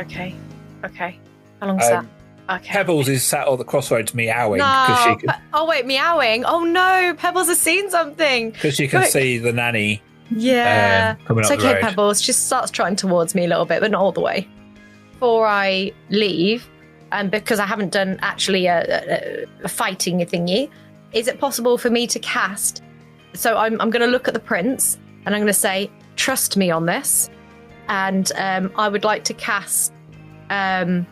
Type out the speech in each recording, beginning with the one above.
Okay. How long's that? Okay. Pebbles is sat on the crossroads meowing. No. Wait, meowing? Oh no, Pebbles has seen something. Because she can see the nanny. Yeah. Coming it's up the okay, road. Pebbles. She starts trotting towards me a little bit, but not all the way. Before I leave, and because I haven't done actually a fighting thingy, is it possible for me to cast? So I'm going to look at the prince and I'm going to say, trust me on this. And I would like to cast a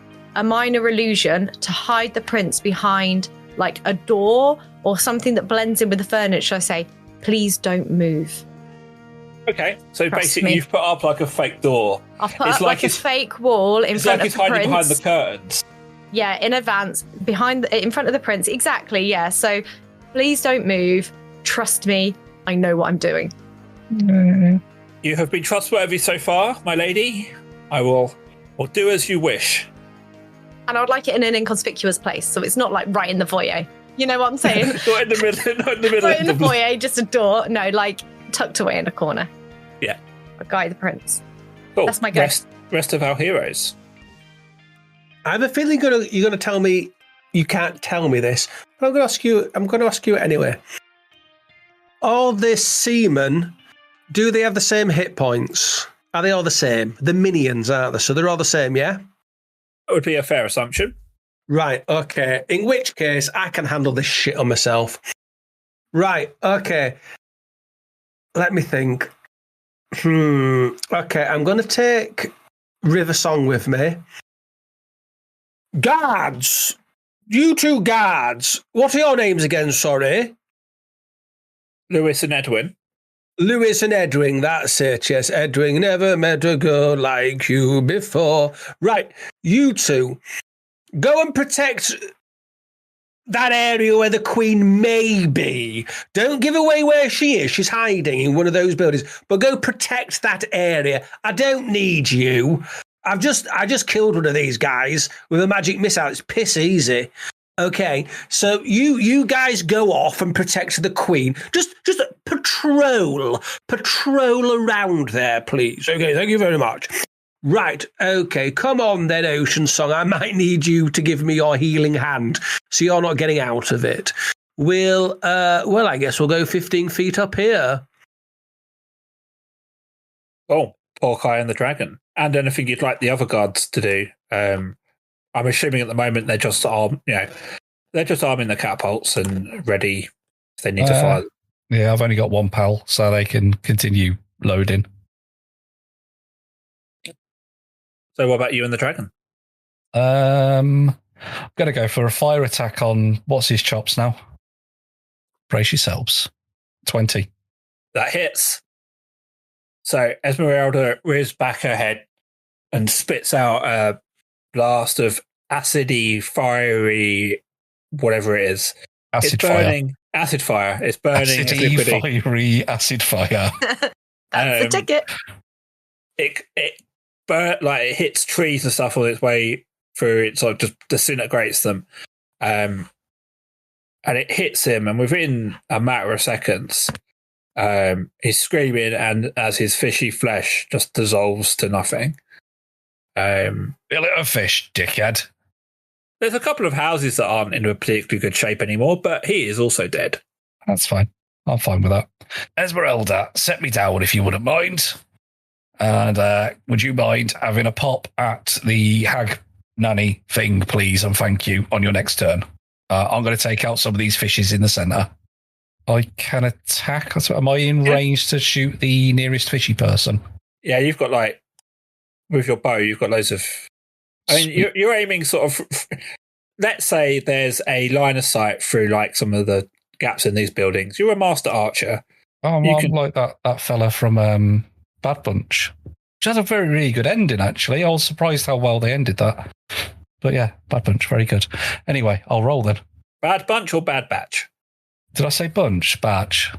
minor illusion to hide the prince behind like a door or something that blends in with the furniture. I say, please don't move. Okay, so Trust basically me. you've put up like a fake door. I've put up like a fake wall in front of the prince. It's like it's hiding behind the curtains. Yeah, in advance, in front of the prince. Exactly, yeah. So please don't move. Trust me. I know what I'm doing. You have been trustworthy so far, my lady. I will do as you wish. And I would like it in an inconspicuous place, so it's not like right in the foyer. You know what I'm saying? Not in the middle. Not in the middle. Right in the foyer, just a door. No, like tucked away in a corner. Yeah. A guy, the prince. Cool. That's my guess. Rest of our heroes. I have a feeling you're going to tell me you can't tell me this, but I'm going to ask you anyway. All this seamen, do they have the same hit points? Are they all the same? The minions, aren't they? So they're all the same, yeah? That would be a fair assumption. Right, okay. In which case, I can handle this shit on myself. Right, okay. Let me think. Okay, I'm going to take River Song with me. Guards! You two guards! What are your names again, sorry? Lewis and Edwin. Lewis and Edwin, that's it, yes. Edwin never met a girl like you before. Right, you two, go and protect that area where the Queen may be. Don't give away where she is. She's hiding in one of those buildings. But go protect that area. I don't need you. I just killed one of these guys with a magic missile. It's piss easy. Okay, so you guys go off and protect the Queen. Just patrol around there, please. Okay, thank you very much. Right, okay, come on then, Ocean Song. I might need you to give me your healing hand, so you're not getting out of it. Well, I guess we'll go 15 feet up here. Oh, Hawkeye and the Dragon. And anything you'd like the other guards to do. I'm assuming at the moment they're just arming the catapults and ready if they need to fire. Yeah, I've only got one pal, so they can continue loading. So what about you and the dragon? I'm going to go for a fire attack on what's his chops now. Brace yourselves. 20. That hits. So Esmeralda rears back her head and spits out a blast of acidy, fiery, whatever it is. Acid fire. Acid fire. It's burning. Acidy, fiery acid fire. That's the ticket. It hits trees and stuff on its way through. It sort of just disintegrates them. And it hits him, and within a matter of seconds, he's screaming, and as his fishy flesh just dissolves to nothing. Fillet of fish, dickhead. There's a couple of houses that aren't in a particularly good shape anymore, but he is also dead. That's fine. I'm fine with that. Esmeralda, set me down if you wouldn't mind. And would you mind having a pop at the hag nanny thing, please, and thank you, on your next turn? I'm going to take out some of these fishes in the centre. I can attack. Am I in range to shoot the nearest fishy person? Yeah, you've got with your bow, you've got loads of... I mean, you're aiming sort of... Let's say there's a line of sight through some of the gaps in these buildings. You're a master archer. I'm like that fella from Bad Bunch, which has a very, really good ending, actually. I was surprised how well they ended that. But yeah, Bad Bunch, very good. Anyway, I'll roll then. Bad Bunch or Bad Batch? Did I say bunch? Batch.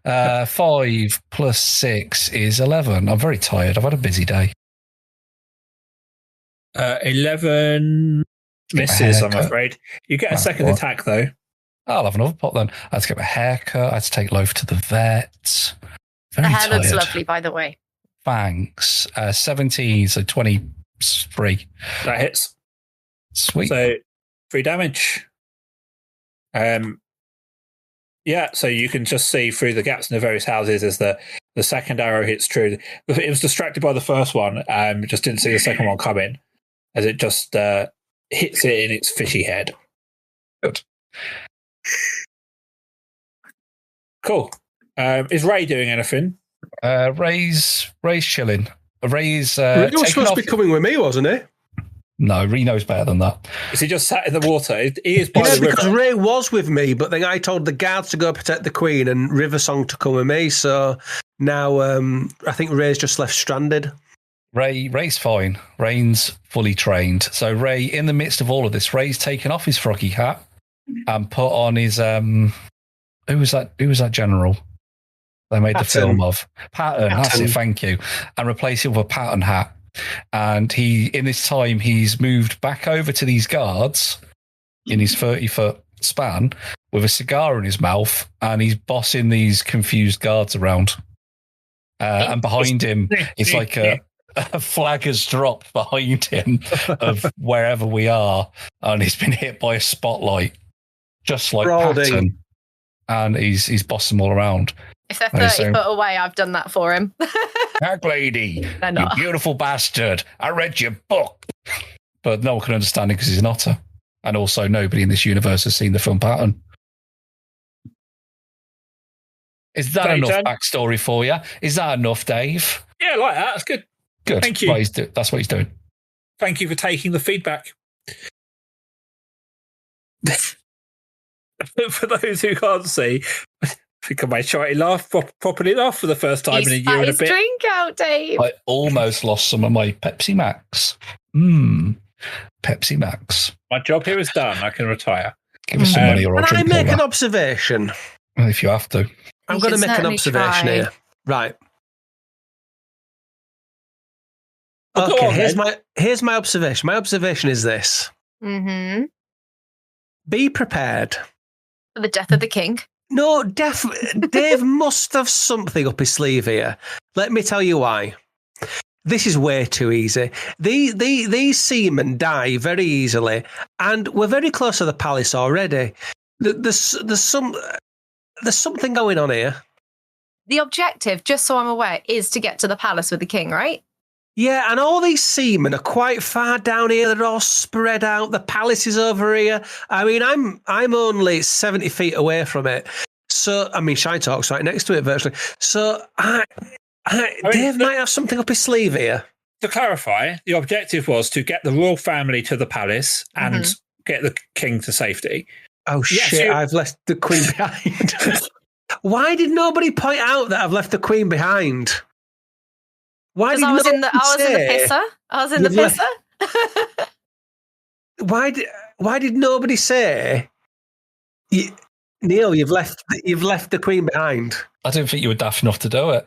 5 plus 6 is 11. I'm very tired. I've had a busy day. 11 misses, I'm afraid. You get a second attack, though. I'll have another pot then. I had to get my hair cut. I had to take Loaf to the vet. Very The hair tired. looks lovely, by the way. Thanks. 17, so 20 3. That hits. Sweet. So 3 damage. Yeah, so you can just see through the gaps in the various houses as the second arrow hits true. It was distracted by the first one, just didn't see the second one coming, as it just hits it in its fishy head. Good. Cool. Is Ray doing anything? Ray's chilling. Ray's Ray was supposed to be coming with me, wasn't he? No, Ray knows better than that. Is he just sat in the water? He is by the river. Because Ray was with me, but then I told the guards to go protect the Queen and Riversong to come with me. So now I think Ray's just left stranded. Ray's fine. Ray's fully trained. So Ray, in the midst of all of this, Ray's taken off his froggy hat and put on his who was that general they made the film of? Patton. That's it, thank you. And replace it with a Patton hat. And in this time, he's moved back over to these guards in his 30-foot span with a cigar in his mouth, and he's bossing these confused guards around. And behind him, it's like a flag has dropped behind him of wherever we are, and he's been hit by a spotlight, just like Patton. And he's bossing them all around. If they're 30 foot away, I've done that for him. Hag lady, you beautiful bastard. I read your book. But no one can understand it because he's an otter. And also nobody in this universe has seen the film Patton. Is that enough backstory for you? Is that enough, Dave? Yeah, I like that. That's good. Good. Thank you. That's what he's doing. Thank you for taking the feedback. For those who can't see, I think I might try to laugh, properly laugh for the first time in a year and a bit. Drink out, Dave. I almost lost some of my Pepsi Max. Pepsi Max. My job here is done. I can retire. Give us some money or I'll drink. Can I make an observation? Well, if you have to. I'm going to make an observation here. Right. Okay, here's my observation. My observation is this. Mm-hmm. Be prepared. For the death of the king. No, Dave must have something up his sleeve here. Let me tell you why. This is way too easy. These seamen die very easily, and we're very close to the palace already. There's something going on here. The objective, just so I'm aware, is to get to the palace with the king, right? Yeah, and all these seamen are quite far down here. They're all spread out. The palace is over here. I mean, I'm only 70 feet away from it. So, I mean, Shy Talk's right next to it virtually. So, Dave might have something up his sleeve here. To clarify, the objective was to get the royal family to the palace and get the king to safety. Oh, shit, I've left the queen behind. Why did nobody point out that I've left the queen behind? Because I was in the pisser. I was in the pisser. Why did nobody say, Neil, you've left the queen behind? I didn't think you were daft enough to do it.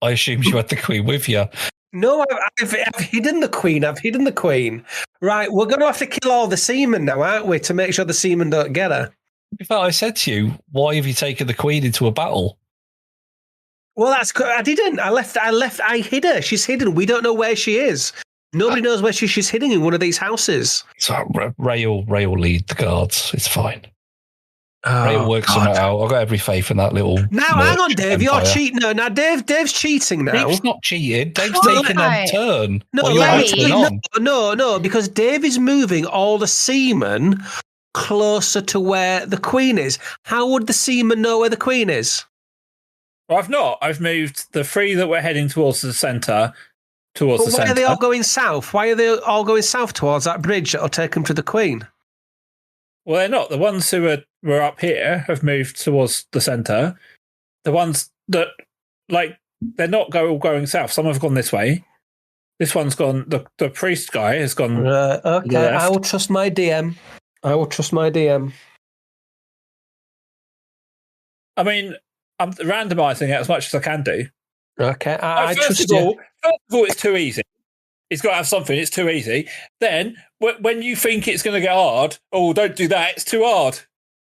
I assumed you had the queen with you. No, I've hidden the queen. I've hidden the queen. Right, we're going to have to kill all the seamen now, aren't we, to make sure the seamen don't get her? In fact, I said to you, why have you taken the queen into a battle? Well, I didn't. I hid her. She's hidden. We don't know where she is. Nobody knows where she's hidden in one of these houses. So Ray will lead the guards. It's fine. Ray will work something out. I've got every faith in that little. Now, hang on, Dave. Empire. You're cheating. Now, Dave's cheating now. Dave's not cheating. Dave's taking a turn. No, because Dave is moving all the seamen closer to where the queen is. How would the seamen know where the queen is? Well, I've not. I've moved the 3 that were heading towards the centre towards the centre. Why are they all going south? Why are they all going south towards that bridge that'll take them to the queen? Well, they're not. The ones who were up here have moved towards the centre. The ones that, they're not all going south. Some have gone this way. This one's gone, the priest guy has gone. Okay, I will trust my DM. I mean, I'm randomising it as much as I can do. Okay, I trust you. First of all, it's too easy. It's got to have something. It's too easy. Then, when you think it's going to get hard, don't do that. It's too hard.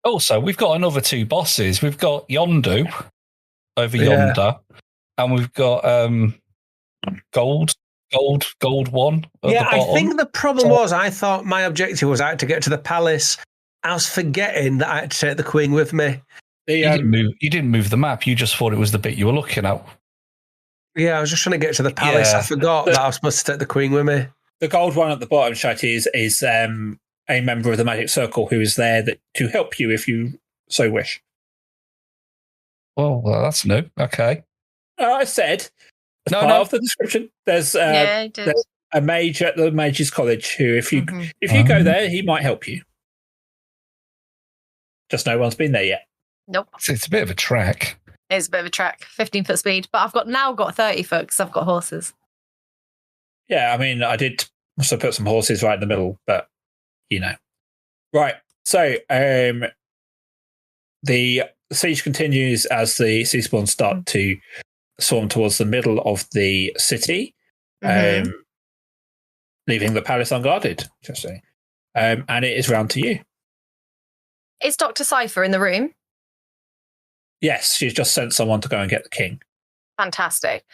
Also, we've got another 2 bosses. We've got Yondu over yonder, and we've got Gout gold one at Yeah, the I bottom. think the problem was I thought my objective was I had to get to the palace. I was forgetting that I had to take the queen with me. You didn't move the map. You just thought it was the bit you were looking at. Yeah, I was just trying to get to the palace. Yeah. I forgot that I was supposed to take the queen with me. The gold one at the bottom, Shite, is a member of the Magic Circle who is there to help you if you so wish. Well, that's new. Okay. I said, as part of the description, there's there's a mage at the Mages College who, if you go there, he might help you. Just no one's been there yet. Nope. It's a bit of a trek. It's a bit of a trek, 15-foot speed, but I've now got 30 foot because I've got horses. Yeah, I mean, I did also put some horses right in the middle, but right. So the siege continues as the sea spawns start to swarm towards the middle of the city, leaving the palace unguarded. Interesting. And it is round to you. Is Dr. Cypher in the room? Yes, she's just sent someone to go and get the king. Fantastic.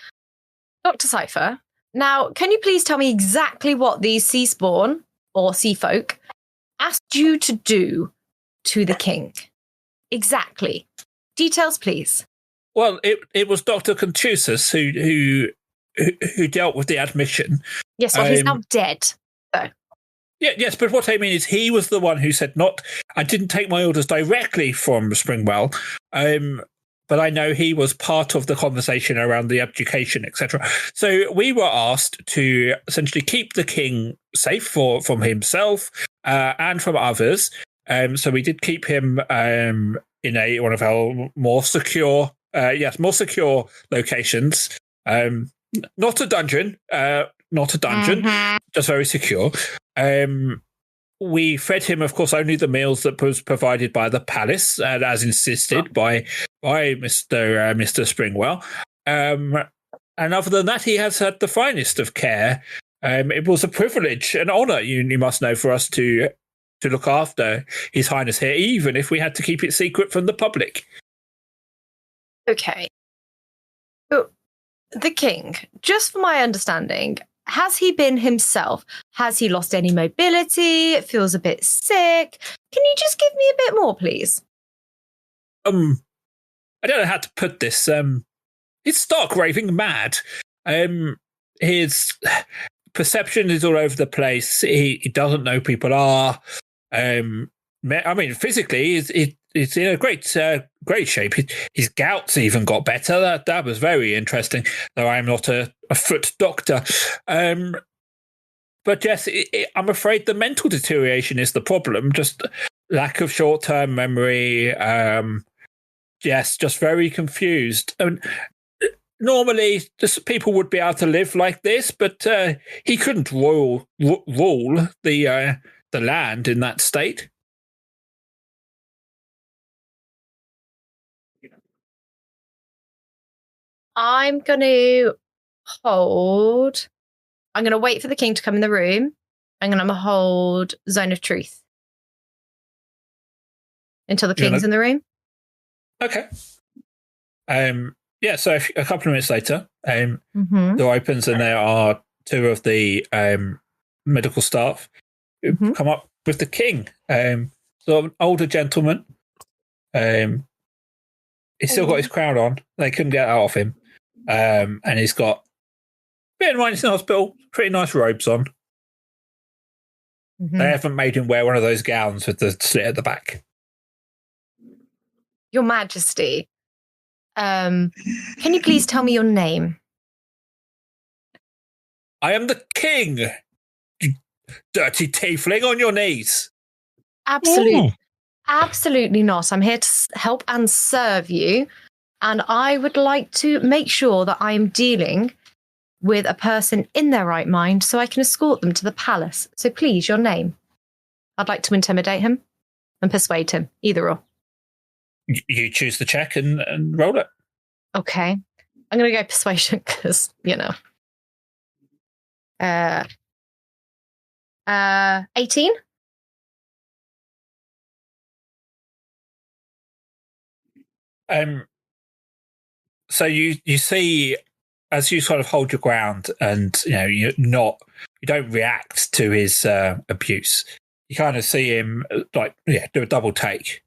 Dr. Cypher, now, can you please tell me exactly what these sea spawn, or sea folk, asked you to do to the king? Exactly. Details, please. Well, it was Dr. Contusus who dealt with the admission. Yes, well, he's now dead, though. Yeah, yes, but what I mean is he was the one who said I didn't take my orders directly from Springwell, but I know he was part of the conversation around the education, etc. So we were asked to essentially keep the king safe from himself and from others. So we did keep him in one of our more secure locations. Not a dungeon, just very secure. We fed him, of course, only the meals that was provided by the palace, as insisted by Mr. Springwell. And other than that, he has had the finest of care. It was a privilege, an honour, you must know, for us to look after His Highness here, even if we had to keep it secret from the public. Okay. But the king, just for my understanding, has he been himself? Has he lost any mobility? It feels a bit sick. Can you just give me a bit more, please? I don't know how to put this. He's stark raving mad. His perception is all over the place. He doesn't know who people are. I mean, physically, he's in a great shape. His gout's even got better. That was very interesting, though I'm not a foot doctor. But yes, I'm afraid the mental deterioration is the problem. Just lack of short-term memory. Yes, just very confused. I mean, normally, people would be able to live like this, but he couldn't rule the land in that state. I'm going to wait for the king to come in the room. I'm going to hold Zone of Truth until the king's in the room. Okay. Yeah, so a couple of minutes later, the door opens and there are two of the medical staff who come up with the king. So an older gentleman. He's still got his crown on. They couldn't get it out of him. And he's got, bear in mind, it's in hospital, pretty nice robes on. They haven't made him wear one of those gowns with the slit at the back. Your Majesty, can you please tell me your name? I am the king, you dirty tiefling, on your knees. Absolutely not. I'm here to help and serve you. And I would like to make sure that I am dealing with a person in their right mind so I can escort them to the palace. So please, your name. I'd like to intimidate him and persuade him, either or. You choose the check and roll it. Okay. I'm going to go persuasion because, 18? So you see as you sort of hold your ground, and you don't react to his abuse. You kind of see him do a double take.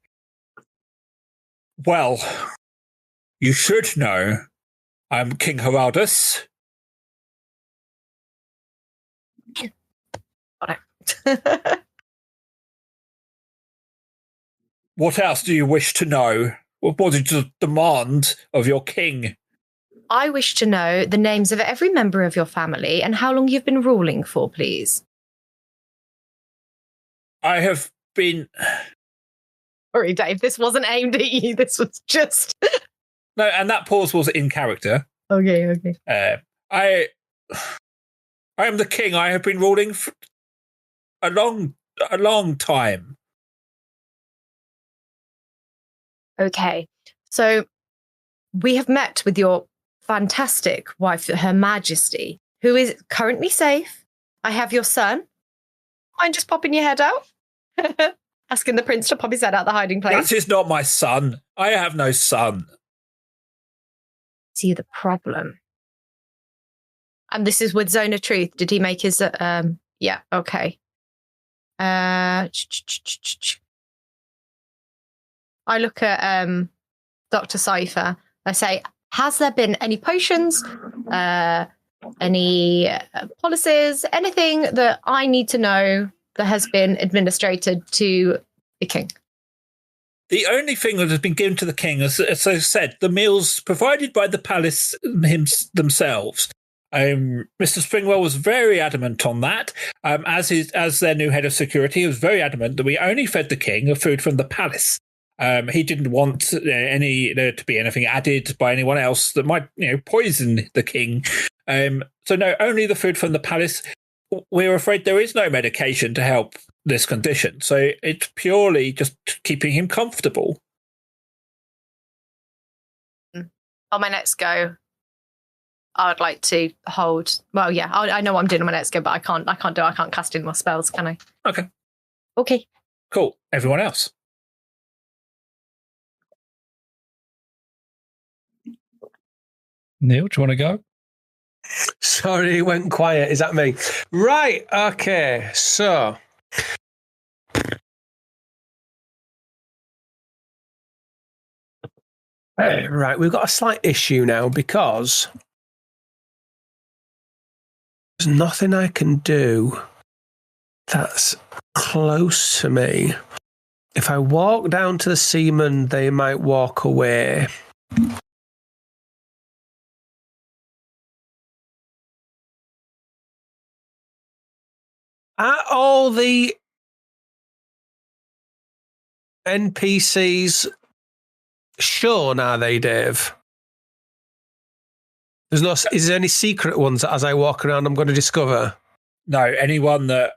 Well, you should know I'm King Heraldus. Got it. What else do you wish to know? What is the demand of your king? I wish to know the names of every member of your family and how long you've been ruling for, please. I have been... Sorry, Dave, this wasn't aimed at you. This was just... No, and that pause was in character. Okay. I am the king. I have been ruling for a long time. Okay, so we have met with your fantastic wife, Her Majesty, who is currently safe. I have your son. Mind just popping your head out? Asking the prince to pop his head out the hiding place. That is not my son. I have no son. See the problem. And this is with Zone of Truth. Did he make his... yeah, okay. I look at Dr. Cypher. I say, has there been any potions, any policies, anything that I need to know that has been administered to the king? The only thing that has been given to the king, as I said, the meals provided by the palace themselves. Mr. Springwell was very adamant on that. As their new head of security, he was very adamant that we only fed the king of food from the palace. He didn't want there to be anything added by anyone else that might, poison the king. So no, only the food from the palace. We're afraid there is no medication to help this condition, so it's purely just keeping him comfortable. On my next go, I would like to hold. Well, yeah, I know what I'm doing on my next go, but I can't cast any more spells, can I? Okay. Cool. Everyone else. Neil, do you want to go? Sorry, it went quiet. Is that me? Right. Okay. So. Right. We've got a slight issue now because there's nothing I can do that's close to me. If I walk down to the Seamen, they might walk away. Are all the NPCs shown, are they, Dave? Is there any secret ones that as I walk around I'm going to discover? No, anyone that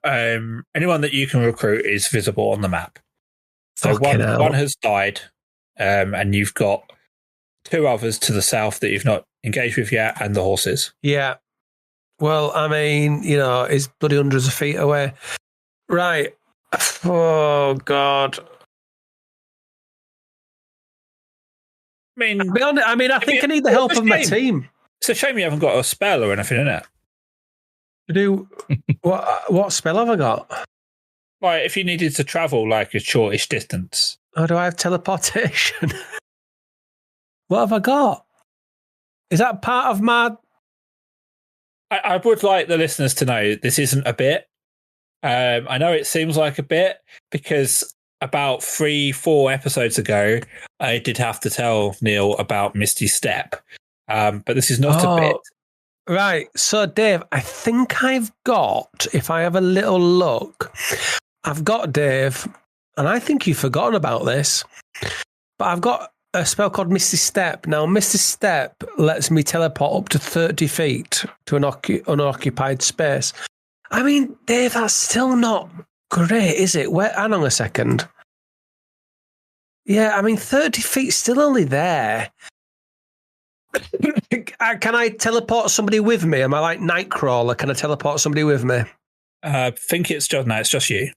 you can recruit is visible on the map. So one has died, and you've got two others to the south that you've not engaged with yet, and the horses. Yeah. Well, I mean, it's bloody hundreds of feet away. Right. Oh, God. I think I need the help of my team. It's a shame you haven't got a spell or anything in it. To do what spell have I got? Right, if you needed to travel like a shortish distance. Oh, do I have teleportation? What have I got? Is that part of my... I would like the listeners to know this isn't a bit. I know it seems like a bit because about 3-4 episodes ago, I did have to tell Neil about Misty Step. But this is not a bit. Right. So, Dave, I think I've got, if I have a little look, I've got, Dave, and I think you've forgotten about this, but I've got a spell called Misty Step. Now, Misty Step lets me teleport up to 30 feet to an unoccupied space. I mean, Dave, that's still not great, is it? Hang on a second. Yeah, I mean, 30 feet still only there. Can I teleport somebody with me? Am I like Nightcrawler? Can I teleport somebody with me? I think it's just you.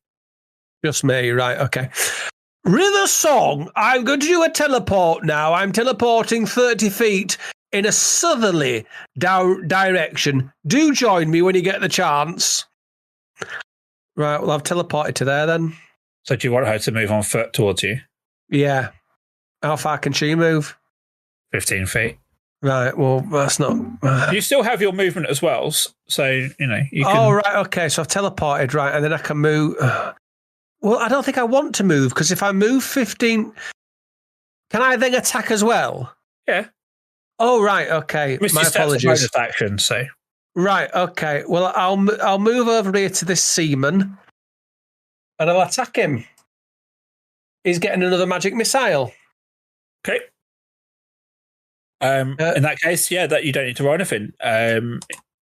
Just me, right, okay. River Song, I'm going to do a teleport now. I'm teleporting 30 feet in a southerly direction. Do join me when you get the chance. Right, well, I've teleported to there then. So do you want her to move on foot towards you? Yeah. How far can she move? 15 feet. Right, well, that's not... You still have your movement as well, so, you can... Oh, right, okay, so I've teleported, right, and then I can move... Well, I don't think I want to move, because if I move 15... Can I then attack as well? Yeah. Oh, right, okay. My apologies. Bonus action, so... Right, okay. Well, I'll move over here to this Seamen, and I'll attack him. He's getting another magic missile. Okay. In that case, that you don't need to roll anything.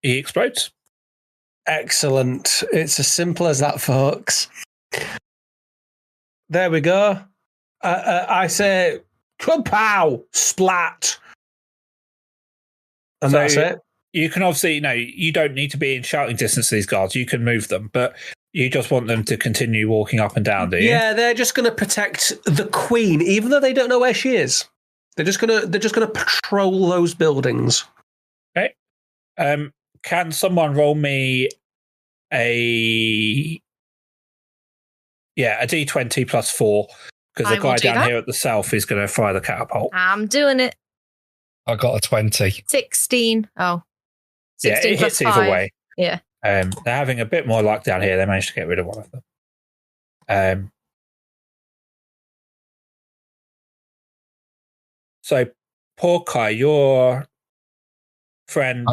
He explodes. Excellent. It's as simple as that, folks. There we go. I say, pow, splat. And that's it. You can obviously, you don't need to be in shouting distance to these guards. You can move them, but you just want them to continue walking up and down, do you? Yeah, they're just going to protect the queen, even though they don't know where she is. They're just gonna patrol those buildings. Okay. Can someone roll me a D20 plus 4? Because the guy down here at the south is going to fire the catapult. I'm doing it. I got a 20. 16. Oh. 16 it plus hits 5. either way. Yeah. They're having a bit more luck down here. They managed to get rid of one of them. So, poor Kai, your friend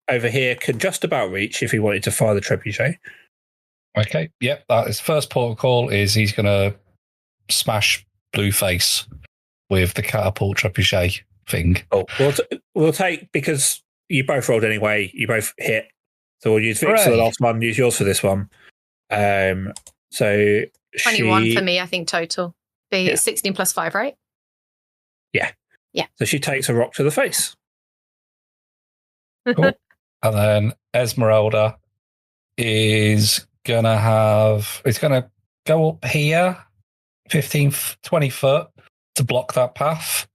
over here can just about reach if he wanted to fire the trebuchet. Okay, yep. That is first protocol. Is he's going to smash Blueface with the catapult trebuchet thing. Oh, we'll take, because you both rolled anyway. You both hit, so we'll use Vic's for the last one. Use yours for this one. So 21 for me, I think total. Be 16 plus 5, right? Yeah. Yeah. So she takes a rock to the face. Cool. And then Esmeralda is going to go up here 15, 20 foot to block that path,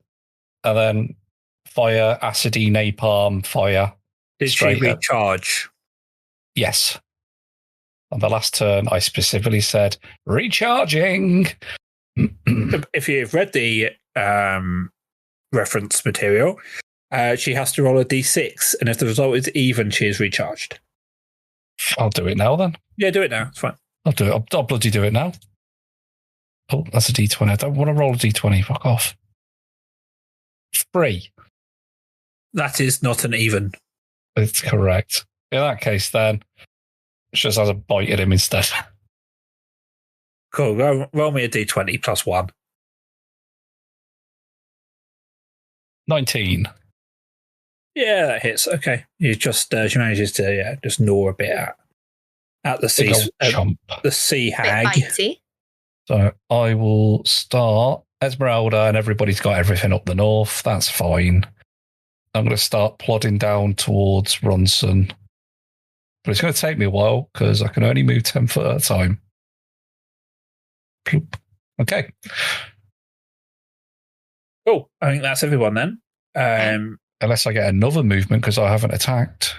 and then fire acidy napalm fire. Did she recharge? Yes. On the last turn, I specifically said, recharging. If you've read the reference material, she has to roll a d6, and if the result is even, she is recharged. I'll do it now then. Yeah, do it now. It's fine. I'll do it. I'll bloody do it now. Oh, that's a d20. I don't want to roll a d20. Fuck off. 3. That is not an even. It's correct. In that case, then, it just has a bite at him instead. Cool. Roll me a d20 plus 1. 19. Yeah, that hits. Okay. You just she manages to just gnaw a bit at the sea hag. Bitey. So I will start Esmeralda, and everybody's got everything up the north. That's fine. I'm going to start plodding down towards Ronson. But it's going to take me a while because I can only move 10 foot at a time. Ploop. Okay. Cool. I think that's everyone then. Unless I get another movement because I haven't attacked.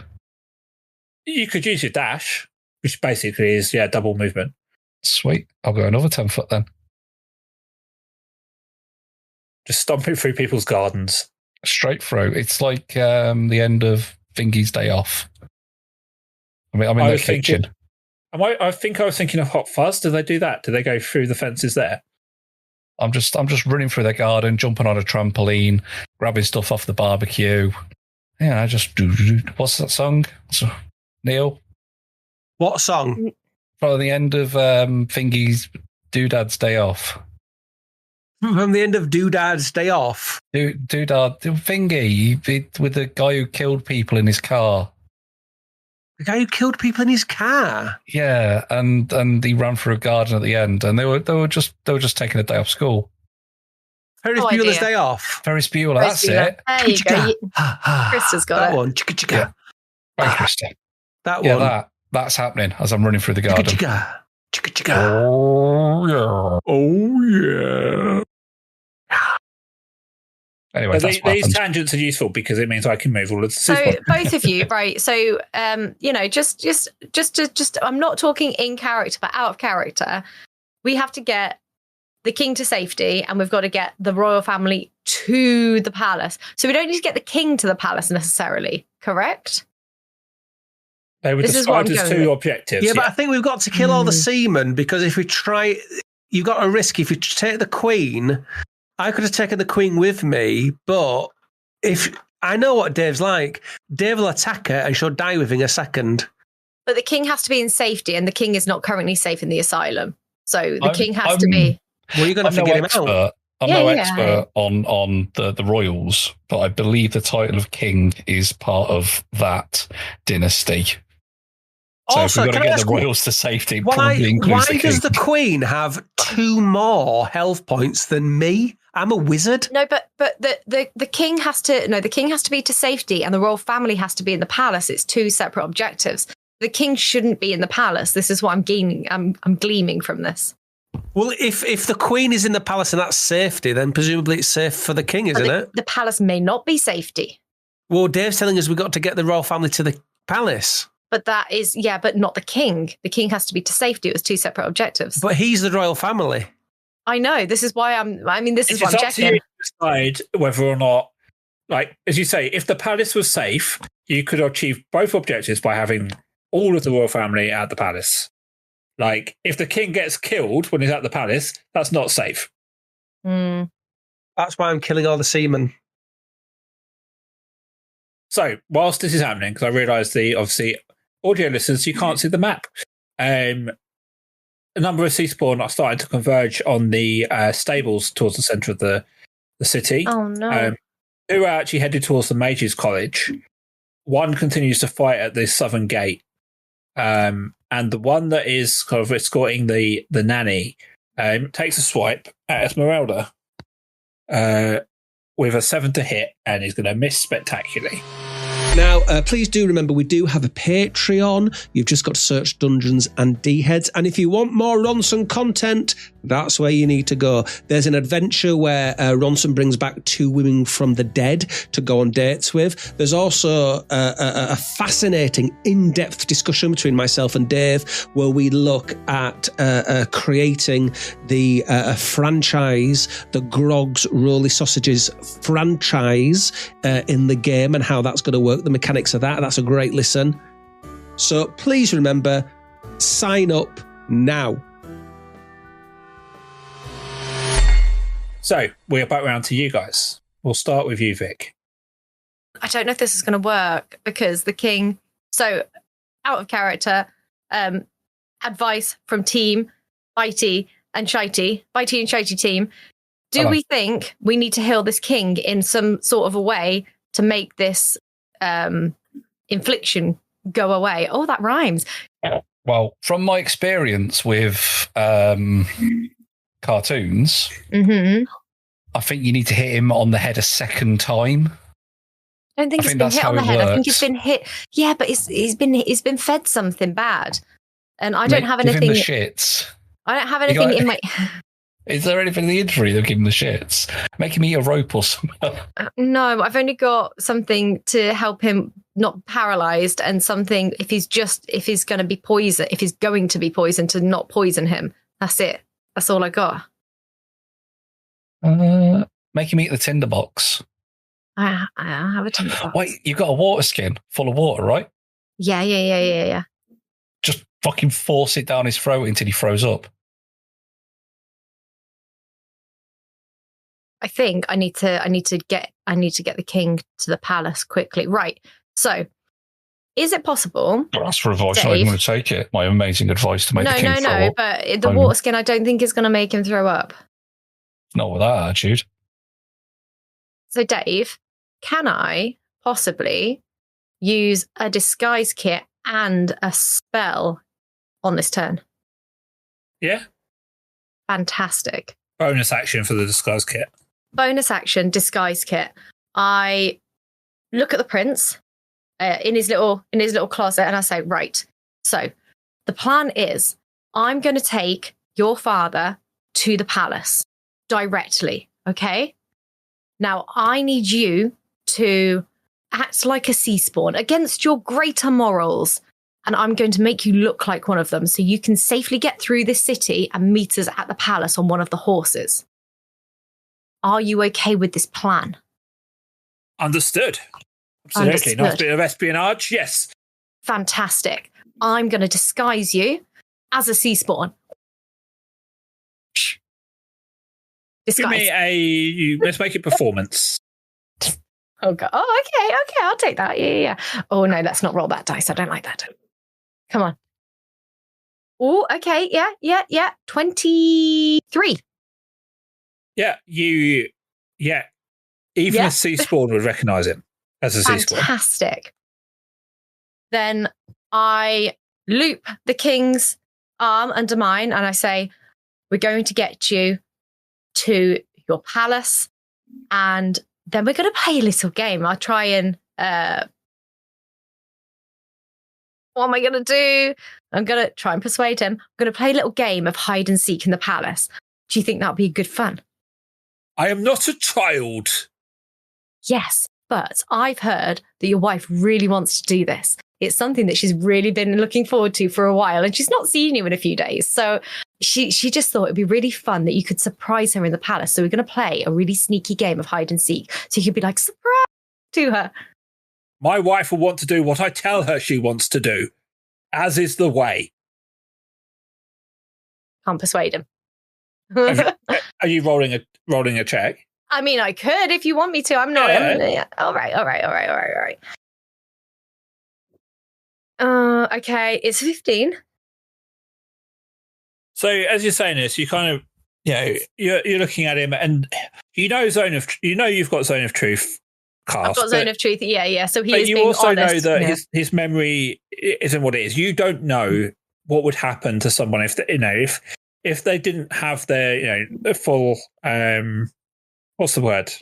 You could use your dash, which basically is, double movement. Sweet. I'll go another 10 foot then. Just stomping through people's gardens. Straight through. It's like the end of Thingy's Day Off. I mean, I'm in the kitchen. I think I was thinking of Hot Fuzz. Do they do that? Do they go through the fences there? I'm just running through their garden, jumping on a trampoline, grabbing stuff off the barbecue. Yeah, I just do. What's that song? Neil? What song? From the end of Thingy's Dooh-Dahs Day Off. From the end of Dooh-Dahs Day Off. Doodah Thingy with the guy who killed people in his car. The guy who killed people in his car. Yeah, and he ran through a garden at the end, and they were just taking a day off school. Ferris Bueller's Day Off. Ferris Bueller, that's it. There you go. Krista's got that it. one. Chicka chicka. Yeah. Right, Krista. That one. That's happening as I'm running through the garden. Chicka chicka. Chicka chicka. Oh yeah. Oh yeah. Anyway, But these tangents are useful because it means I can move all of the So both of you, right? So, just I'm not talking in character, but out of character. We have to get the king to safety, and we've got to get the royal family to the palace. So we don't need to get the king to the palace necessarily, correct? They were described as two objectives. Yeah, but I think we've got to kill all the seamen because if we try, you've got a risk. If you take the queen, I could have taken the queen with me, but if I know what Dave's like, Dave will attack her and she'll die within a second. But the king has to be in safety, and the king is not currently safe in the asylum. So the king has to be. Well, you're going to figure him out. I'm no expert on the royals, but I believe the title of king is part of that dynasty. So Also, if we've got to get the royals to safety, why does the queen have 2 more health points than me? I'm a wizard. No, but the king has to the king has to be to safety, and the royal family has to be in the palace. It's 2 separate objectives. The king shouldn't be in the palace. This is what I'm gaining. I'm gleaming from this. Well, if the queen is in the palace and that's safety, then presumably it's safe for the king, isn't it? The palace may not be safety. Well, Dave's telling us we've got to get the royal family to the palace. But that is, but not the king. The king has to be to safety. It was 2 separate objectives. But he's the royal family. I know. This is why this is what I'm checking. It's up to you to decide whether or not, like, as you say, if the palace was safe, you could achieve both objectives by having all of the royal family at the palace. Like, if the king gets killed when he's at the palace, that's not safe. That's why I'm killing all the seamen. So, whilst this is happening, because I realise obviously, audio listeners, you can't see the map. A number of sea spawn are starting to converge on the stables towards the centre of the city. Oh, no. Who are actually headed towards the Mages College. One continues to fight at the southern gate. And the one that is kind of escorting the nanny takes a swipe at Esmeralda with a 7 to hit, and he's going to miss spectacularly. Now, please do remember, we do have a Patreon. You've just got to search Dungeons and D-Heads. And if you want more Ronson content, that's where you need to go. There's an adventure where Ronson brings back 2 women from the dead to go on dates with. There's also a fascinating, in-depth discussion between myself and Dave where we look at creating the franchise, the Grog's Roly Sausages franchise in the game and how that's going to work. The mechanics of that. That's a great listen. So please remember, sign up now. So we're back round to you guys. We'll start with you, Vic. I don't know if this is going to work because the king. So out of character, advice from team Bitey and Shitey team. Do we think we need to heal this king in some sort of a way to make this infliction go away? Oh, that rhymes. Well, from my experience with cartoons, I think you need to hit him on the head a second time. I don't think he's been hit on the head. I think he's been hit. Yeah, but he's been fed something bad, and I don't have anything. Give him the shits. I don't have anything in my. Is there anything in the injury that'll give him the shits? Make him eat a rope or something. No, I've only got something to help him not paralyzed, and something if he's going to be poisoned, to not poison him. That's it. That's all I got. Make him eat the tinderbox. I have a tinderbox. Wait, you've got a water skin full of water, right? Yeah. Just fucking force it down his throat until he throws up. I think I need to get the king to the palace quickly. Right. So, is it possible? That's for advice. I'm going to take it. My amazing advice to make the king throw up. But the water skin, I don't think is going to make him throw up. Not with that attitude. So, Dave, can I possibly use a disguise kit and a spell on this turn? Yeah. Fantastic. Bonus action for the disguise kit. Bonus action, disguise kit. I look at the prince in his little closet, and I say, right. So the plan is, I'm going to take your father to the palace directly. Okay. Now, I need you to act like a sea spawn against your greater morals. And I'm going to make you look like one of them so you can safely get through this city and meet us at the palace on one of the horses. Are you okay with this plan? Understood. Absolutely. Understood. Nice bit of espionage. Yes. Fantastic. I'm going to disguise you as a sea spawn. Give me let's make it performance. Oh, God. Oh, okay, I'll take that. Yeah. Oh, no, let's not roll that dice. I don't like that. Come on. Oh, okay. Yeah. 23. Yeah, even a sea spawn would recognise him as a sea spawn. Fantastic. Then I loop the king's arm under mine and I say, we're going to get you to your palace and then we're going to play a little game. I'll try and what am I going to do? I'm going to try and persuade him. I'm going to play a little game of hide and seek in the palace. Do you think that would be good fun? I am not a child. Yes, but I've heard that your wife really wants to do this. It's something that she's really been looking forward to for a while, and she's not seen you in a few days. So she just thought it'd be really fun that you could surprise her in the palace. So we're going to play a really sneaky game of hide and seek. So you could be like, surprise to her. My wife will want to do what I tell her she wants to do, as is the way. Can't persuade him. Are you rolling a check? I mean, I could if you want me to. I'm not. Yeah. All right. Okay, it's 15. So as you're saying this, you kind of, you're looking at him, and you've got zone of truth cast. I've got zone of truth. Yeah. So he but is you being also honest. know that his memory isn't what it is. You don't know what would happen to someone if they didn't have their full what's the word?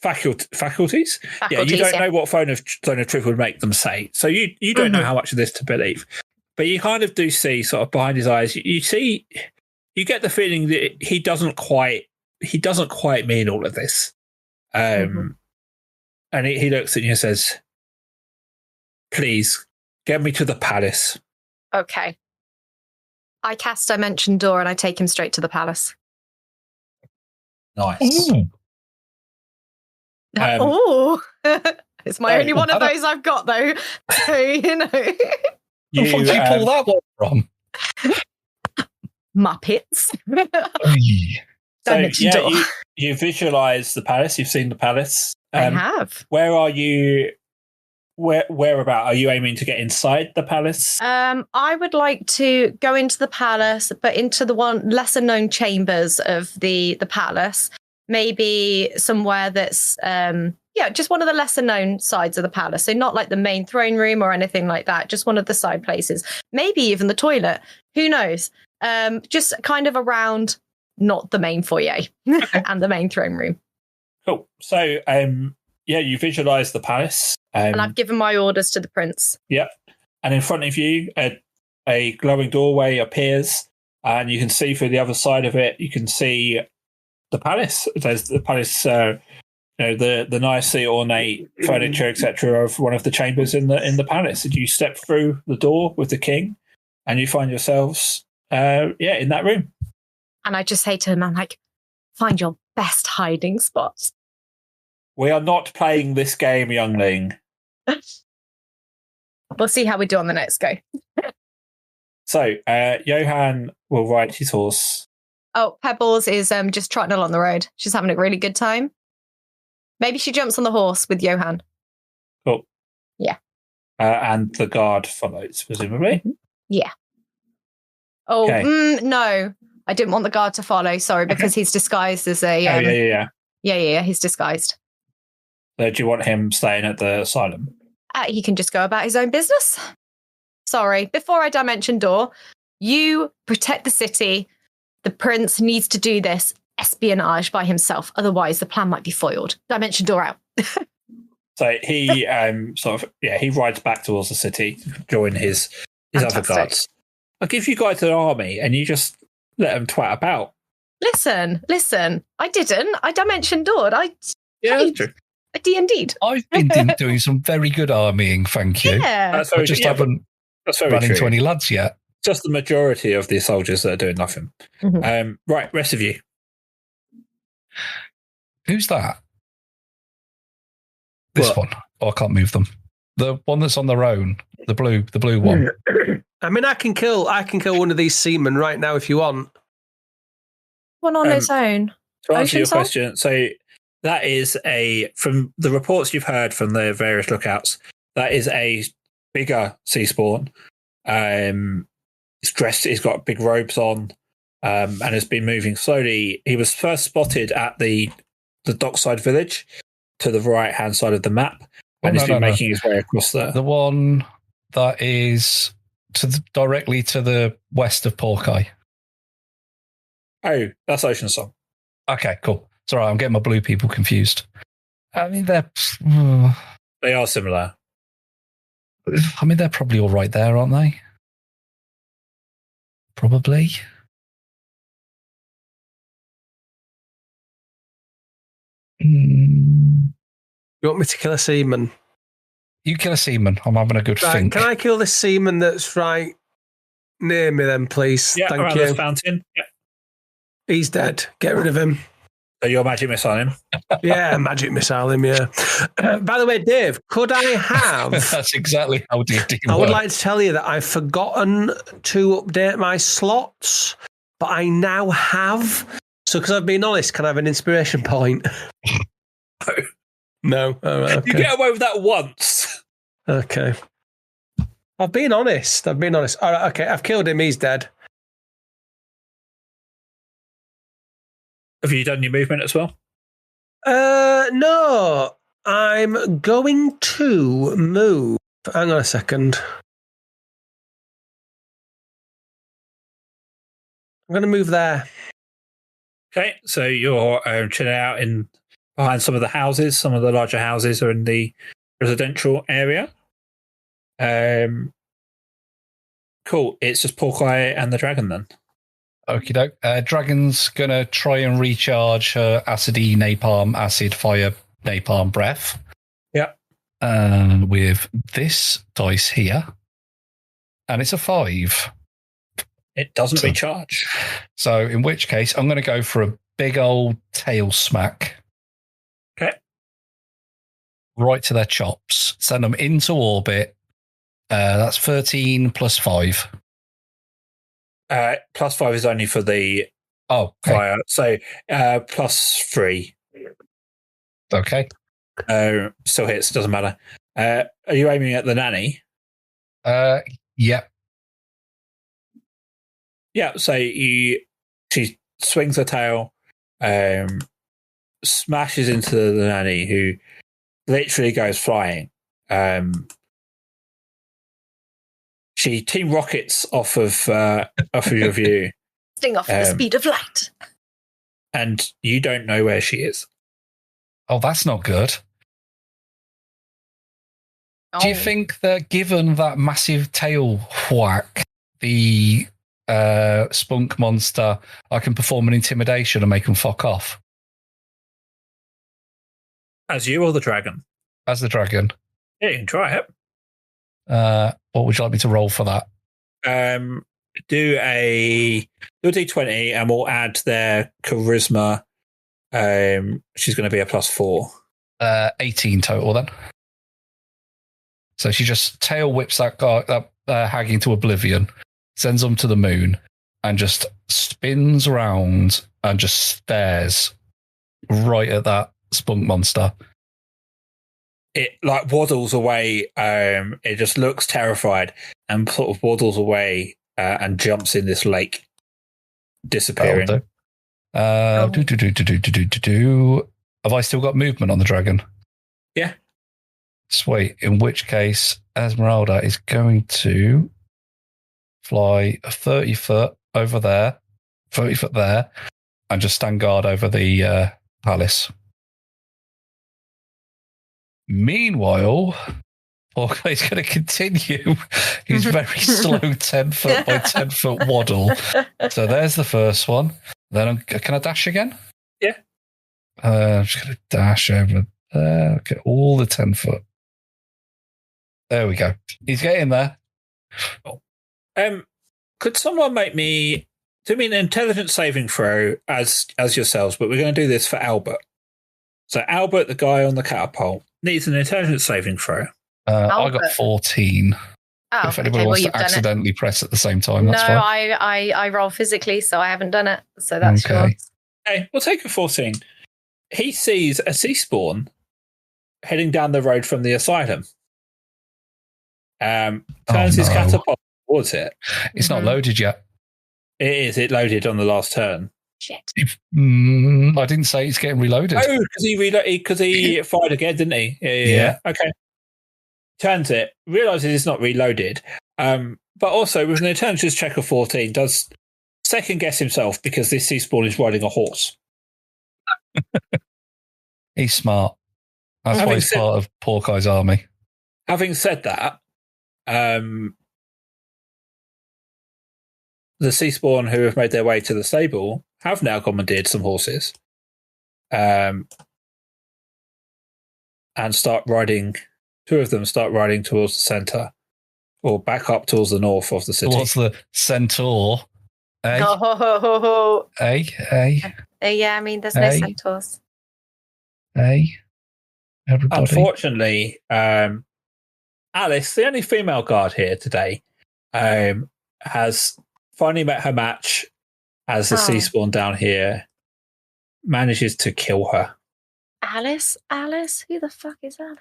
Faculties? Yeah, you don't know what zone of truth would make them say. So you don't know how much of this to believe. But you kind of do see sort of behind his eyes, you get the feeling that he doesn't quite mean all of this. And he looks at you and says, please get me to the palace. Okay. I cast Dimension Door and I take him straight to the palace. Nice. It's my only one of those I've got, though. So, Where did you pull that one from? Muppets. So, you visualize the palace. You've seen the palace. I have. Where are you? Whereabout are you aiming to get inside the palace? I would like to go into the palace, but into the one lesser known chambers of the palace. Maybe somewhere that's just one of the lesser known sides of the palace. So not like the main throne room or anything like that. Just one of the side places. Maybe even the toilet. Who knows? Just kind of around, not the main foyer and the main throne room. Cool. So you visualize the palace. And I've given my orders to the prince. Yep. And in front of you, a glowing doorway appears, and you can see through the other side of it, you can see the palace. There's the palace, the nicely ornate furniture, etc., of one of the chambers in the palace. And you step through the door with the king, and you find yourselves, in that room. And I just say to him, I'm like, find your best hiding spots. We are not playing this game, youngling. We'll see how we do on the next go. So, Johan will ride his horse. Oh, Pebbles is just trotting along the road. She's having a really good time. Maybe she jumps on the horse with Johan. Cool. Yeah. And the guard follows, presumably. Yeah. Oh, okay. No. I didn't want the guard to follow, sorry, because he's disguised as a... Yeah, he's disguised. So do you want him staying at the asylum? He can just go about his own business. Sorry, before I Dimension Door, you protect the city. The prince needs to do this espionage by himself. Otherwise, the plan might be foiled. Dimension Door out. So he he rides back towards the city, join his other guards. I'll give you guys an army, and you just let them twat about. Listen. I didn't. I dimension doored. Yeah, that's true. I D&D'd. I've been doing some very good armying, thank you. Yeah. I just haven't run into any lads yet. Just the majority of the soldiers that are doing nothing. Mhm. Right, rest of you. Who's that? This one. Oh, I can't move them. The one that's on their own. The blue one. I mean, I can kill one of these seamen right now if you want. One on its own. To answer your Ocean Soul? question, so that is from the reports you've heard from the various lookouts, that is a bigger sea spawn. He's dressed, he's got big robes on, and has been moving slowly. He was first spotted at the dockside village to the right hand side of the map, and he's been making his way across there. The one that is directly to the west of Porkeye. Oh, that's Ocean Song. Okay, cool. It's all right, I'm getting my blue people confused. I mean, They are similar. they're probably all right there, aren't they? Probably. You want me to kill a seaman? You kill a seaman. I'm having a good think. Can I kill this seaman that's right near me then, please? Yeah, Thank around you. this fountain. Yeah. He's dead. Get rid of him. So you're magic missile him? Yeah, magic missile him, yeah. By the way, Dave, could I have... That's exactly how D&D I would works. like to tell you that I've forgotten to update my slots, but I now have. So, because I've been honest, can I have an inspiration point? No. All right, okay. You get away with that once. Okay. I've been honest. All right, okay, I've killed him. He's dead. Have you done your movement as well? No. I'm going to move. Hang on a second. I'm going to move there. Okay, so you're chilling out behind some of the houses. Some of the larger houses are in the residential area. Cool. It's just Porkeye and the dragon then. Okie doke. Dragon's gonna try and recharge her acidy napalm, acid fire napalm breath. Yeah. With this dice here. And it's a 5. It doesn't recharge. So in which case, I'm going to go for a big old tail smack. Okay. Right to their chops. Send them into orbit. That's 13 plus 5. Plus 5 is only for the fire. So plus 3. Okay. Still hits, doesn't matter. Are you aiming at the nanny? Yeah. Yeah, so she swings her tail, smashes into the nanny, who literally goes flying. She team rockets off of your view. Sting off at the speed of light. And you don't know where she is. Oh, that's not good. Do you think that given that massive tail whack, the spunk monster, I can perform an intimidation and make them fuck off? As you or the dragon? As the dragon. Yeah, you can try it. What would you like me to roll for that? Do a D20 and we'll add their charisma. She's going to be a plus 4. 18 total then. So she just tail whips that hag into oblivion, sends them to the moon, and just spins around and just stares right at that spunk monster. It like waddles away. It just looks terrified and sort of waddles away and jumps in this lake, disappearing. Have I still got movement on the dragon? Yeah. Sweet. In which case, Esmeralda is going to fly 30 foot over there, 30 foot there, and just stand guard over the palace. Meanwhile, Porkey's going to continue his very slow 10 foot by 10 foot waddle. So there's the first one. Then can I dash again? Yeah. I'm just going to dash over there. Get all the 10 foot. There we go. He's getting there. Could someone make me do me an intelligence saving throw as yourselves? But we're going to do this for Albert. So Albert, the guy on the catapult, needs an intelligence saving throw. I got 14. Oh, If anybody wants to accidentally press at the same time, that's fine. No, I roll physically, so I haven't done it. So that's Okay. yours. Okay, we'll take a 14. He sees a sea spawn heading down the road from the asylum. Turns his catapult towards it. It's not loaded yet. It is. It loaded on the last turn. Shit. I didn't say it's getting reloaded. Oh, because he fired again, didn't he? Yeah. Okay. Turns it, realizes it's not reloaded, but also with an intelligence check of 14, does second guess himself because this sea spawn is riding a horse. He's smart. That's why he's part of Porkeye's army. Having said that, the sea spawn who have made their way to the stable have now commandeered some horses, and start riding. Two of them start riding towards the centre, or back up towards the north of the city. What's the centaur? Eh? Oh. Yeah, I mean, there's no centaurs. Everybody. Unfortunately, Alice, the only female guard here today, has finally met her match as the sea spawn down here manages to kill her. Alice? Who the fuck is Alice?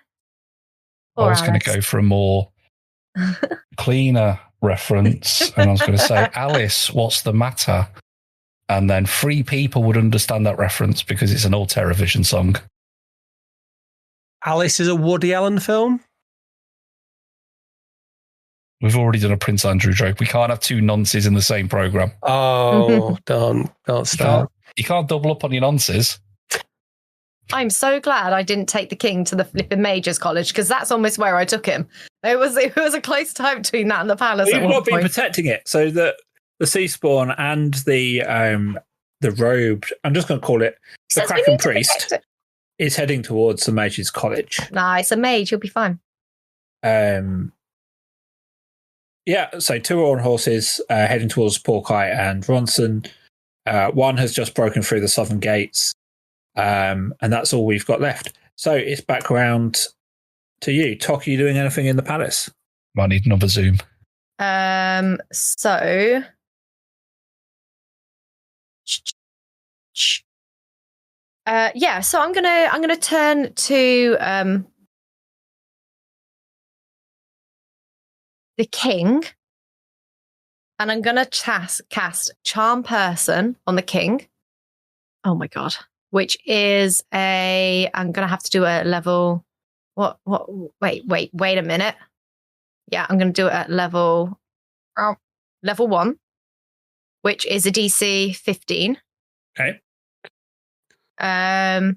I was going to go for a more cleaner reference, and I was going to say, Alice, what's the matter? And then 3 people would understand that reference because it's an old Terrorvision song. Alice is a Woody Allen film? We've already done a Prince Andrew joke. We can't have 2 nonces in the same programme. Oh, don't start. You can't double up on your nonces. I'm so glad I didn't take the king to the flipping Majors College, because that's almost where I took him. It was a close time between that and the palace. Well, you've not been protecting it, so that the sea spawn and the robed, I'm just going to call it the Kraken Priest, is heading towards the Mage's College. Nah, it's a mage. You'll be fine. Yeah, so 2 are on horses heading towards Porkeye and Ronson. One has just broken through the southern gates, and that's all we've got left. So it's back around to you. Tok, are you doing anything in the palace? I need another zoom. So so I'm gonna turn to the king, and I'm gonna cast Charm Person on the king. Oh my god. Which is I'm gonna have to do a level. Wait a minute. Yeah, I'm gonna do it at level 1, which is a DC 15. Okay. And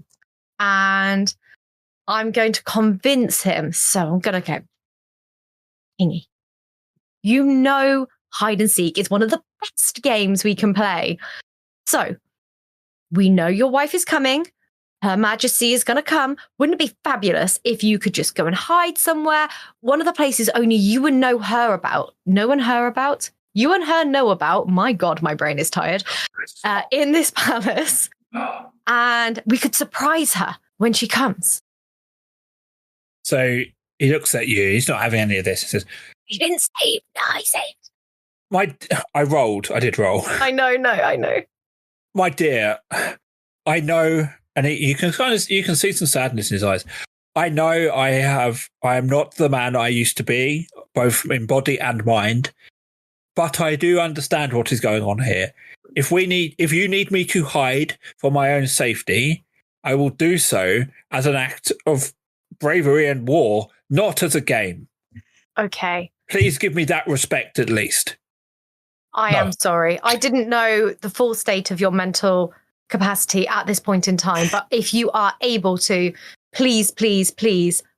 I'm going to convince him. So I'm gonna go, Kingy. You know, hide and seek is one of the best games we can play. So we know your wife is coming. Her Majesty is going to come. Wouldn't it be fabulous if you could just go and hide somewhere? One of the places only you and know her about. You and her know about. My God, my brain is tired. In this palace. And we could surprise her when she comes. So he looks at you. He's not having any of this. He says, You didn't save. No, I saved. I rolled. I did roll. I know. My dear, I know, and you can see some sadness in his eyes. I know I am not the man I used to be, both in body and mind, but I do understand what is going on here. If you need me to hide for my own safety, I will do so as an act of bravery and war, not as a game. Okay. Please give me that respect at least. I am sorry. I didn't know the full state of your mental capacity at this point in time. But if you are able to, please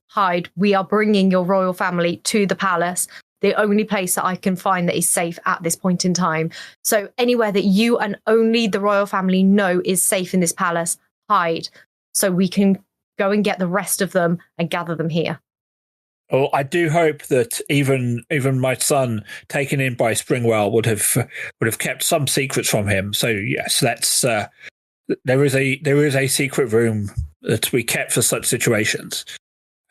hide. We are bringing your royal family to the palace. the only place that I can find that is safe at this point in time. So anywhere that you and only the royal family know is safe in this palace, hide, so we can go and get the rest of them and gather them here. Well, I do hope that even my son, taken in by Springwell, would have kept some secrets from him. So yes, let's. There is a secret room that we kept for such situations.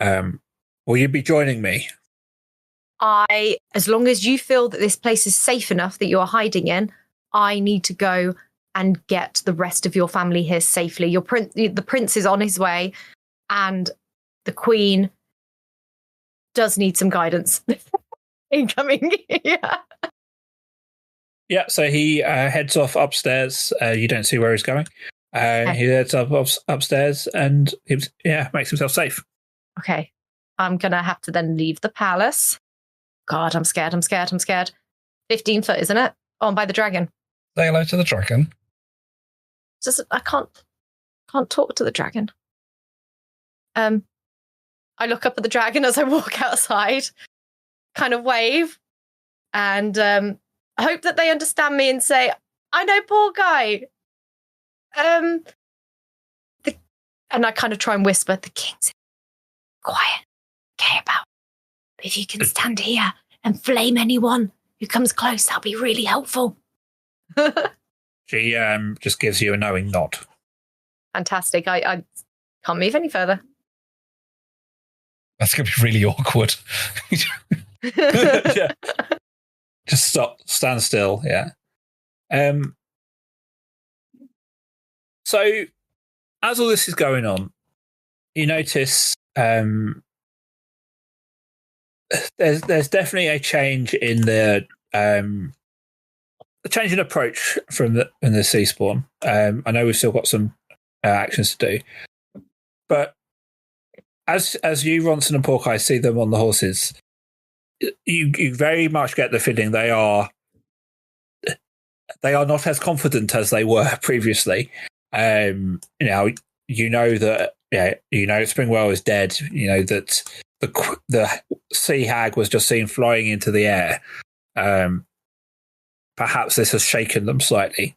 Will you be joining me? As long as you feel that this place is safe enough that you're hiding in, I need to go and get the rest of your family here safely. The prince is on his way, and the queen does need some guidance incoming. Yeah, so he heads off upstairs. You don't see where he's going. He heads upstairs and makes himself safe. Okay. I'm going to have to then leave the palace. God, I'm scared. 15 foot, isn't it? Oh, I'm by the dragon. Say hello to the dragon. I can't talk to the dragon. I look up at the dragon as I walk outside, kind of wave, and I hope that they understand me and say, I know, poor guy. And I kind of try and whisper, the king's quiet, care about. But if you can stand here and flame anyone who comes close, that'll be really helpful. She just gives you a knowing nod. Fantastic. I can't move any further. That's going to be really awkward. Yeah. Just stand still. Yeah. So, as all this is going on, you notice there's definitely a change in the change in approach in the sea spawn. I know we've still got some actions to do, but as you, Ronson and Porkeye, see them on the horses, you very much get the feeling they are not as confident as they were previously. You know that Springwell is dead. You know that the sea hag was just seen flying into the air. Perhaps this has shaken them slightly.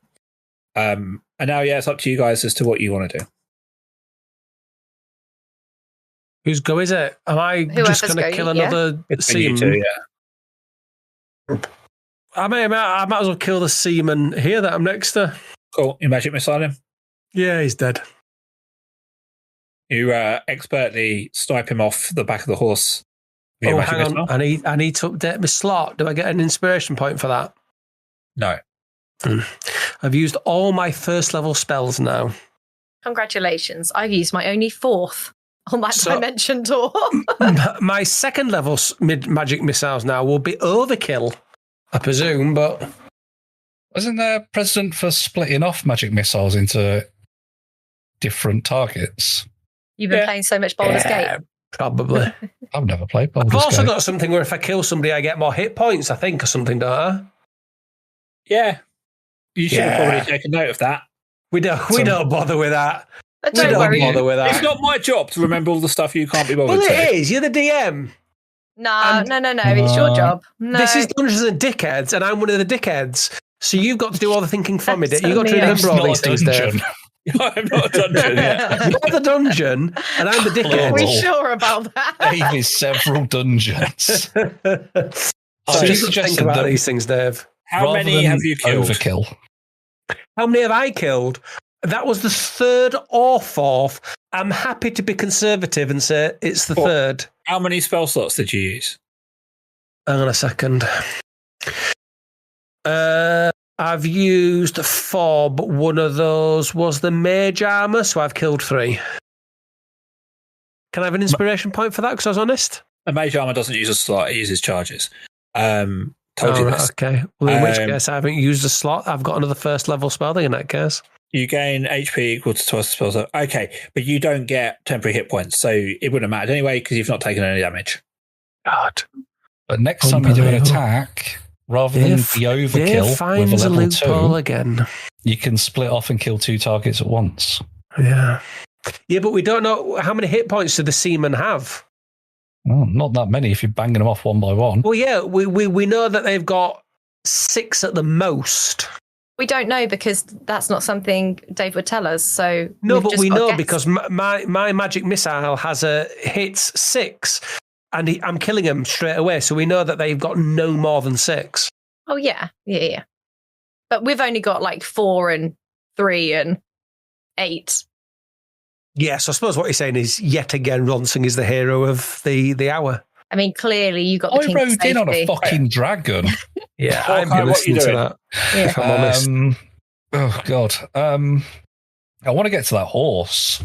And now, it's up to you guys as to what you want to do. Whose go is it? Am I just going to kill another seaman? I might as well kill the seaman here that I'm next to. Cool. You magic missile him? Yeah, he's dead. You expertly snipe him off the back of the horse. Oh, hang on. I need to update my slot. Do I get an inspiration point for that? No. I've used all my first level spells now. Congratulations. I've used my only 4th on that dimension door. My second level magic missiles now will be overkill, I presume, but... Wasn't there precedent for splitting off magic missiles into different targets? You've been playing so much Baldur's Gate. Probably. I've never played Baldur's I've Gate. also got something where if I kill somebody, I get more hit points, I think, or something, don't I? Yeah. You should have probably taken note of that. We don't bother with that. Don't worry. Bother with that. It's not my job to remember all the stuff you can't be bothered Well, to. it is. You're the DM. No. It's your job. No. This is Dungeons and Dickheads, and I'm one of the dickheads. So you've got to do all the thinking for me. You've got to remember all these things, Dave. I'm not a dungeon. You're the dungeon, and I'm the dickhead. Are we sure about that? Dave is several dungeons. So you think about these things, Dave. How many have you killed? Overkill. How many have I killed? That was the 3rd or 4th. I'm happy to be conservative and say it's the 3rd. How many spell slots did you use? Hang on a second. I've used 4, but one of those was the mage armor, so I've killed 3. Can I have an inspiration point for that, because I was honest? A mage armor doesn't use a slot, it uses charges. Told you this. Okay. Well, in which case, I haven't used a slot. I've got another first level spell thing in that case. You gain HP equal to twice the spell slot. Okay, but you don't get temporary hit points, so it wouldn't have mattered anyway because you've not taken any damage. God. But next time you do an attack, rather than the overkill with a level 2, again. you can split off and kill 2 targets at once. Yeah. Yeah, but we don't know how many hit points do the seamen have. Oh, not that many if you're banging them off one by one. Well, yeah, we know that they've got 6 at the most. We don't know because that's not something Dave would tell us. So no, but we know because my magic missile has a hits 6, and I'm killing them straight away. So we know that they've got no more than 6. Oh yeah. But we've only got like 4 and 3 and 8. Yes, I suppose what you're saying is yet again Ronson is the hero of the hour. I mean, clearly you got the king rode in on a fucking dragon. Yeah, I've been listening to that. Yeah. If I'm honest. Oh God. I want to get to that horse.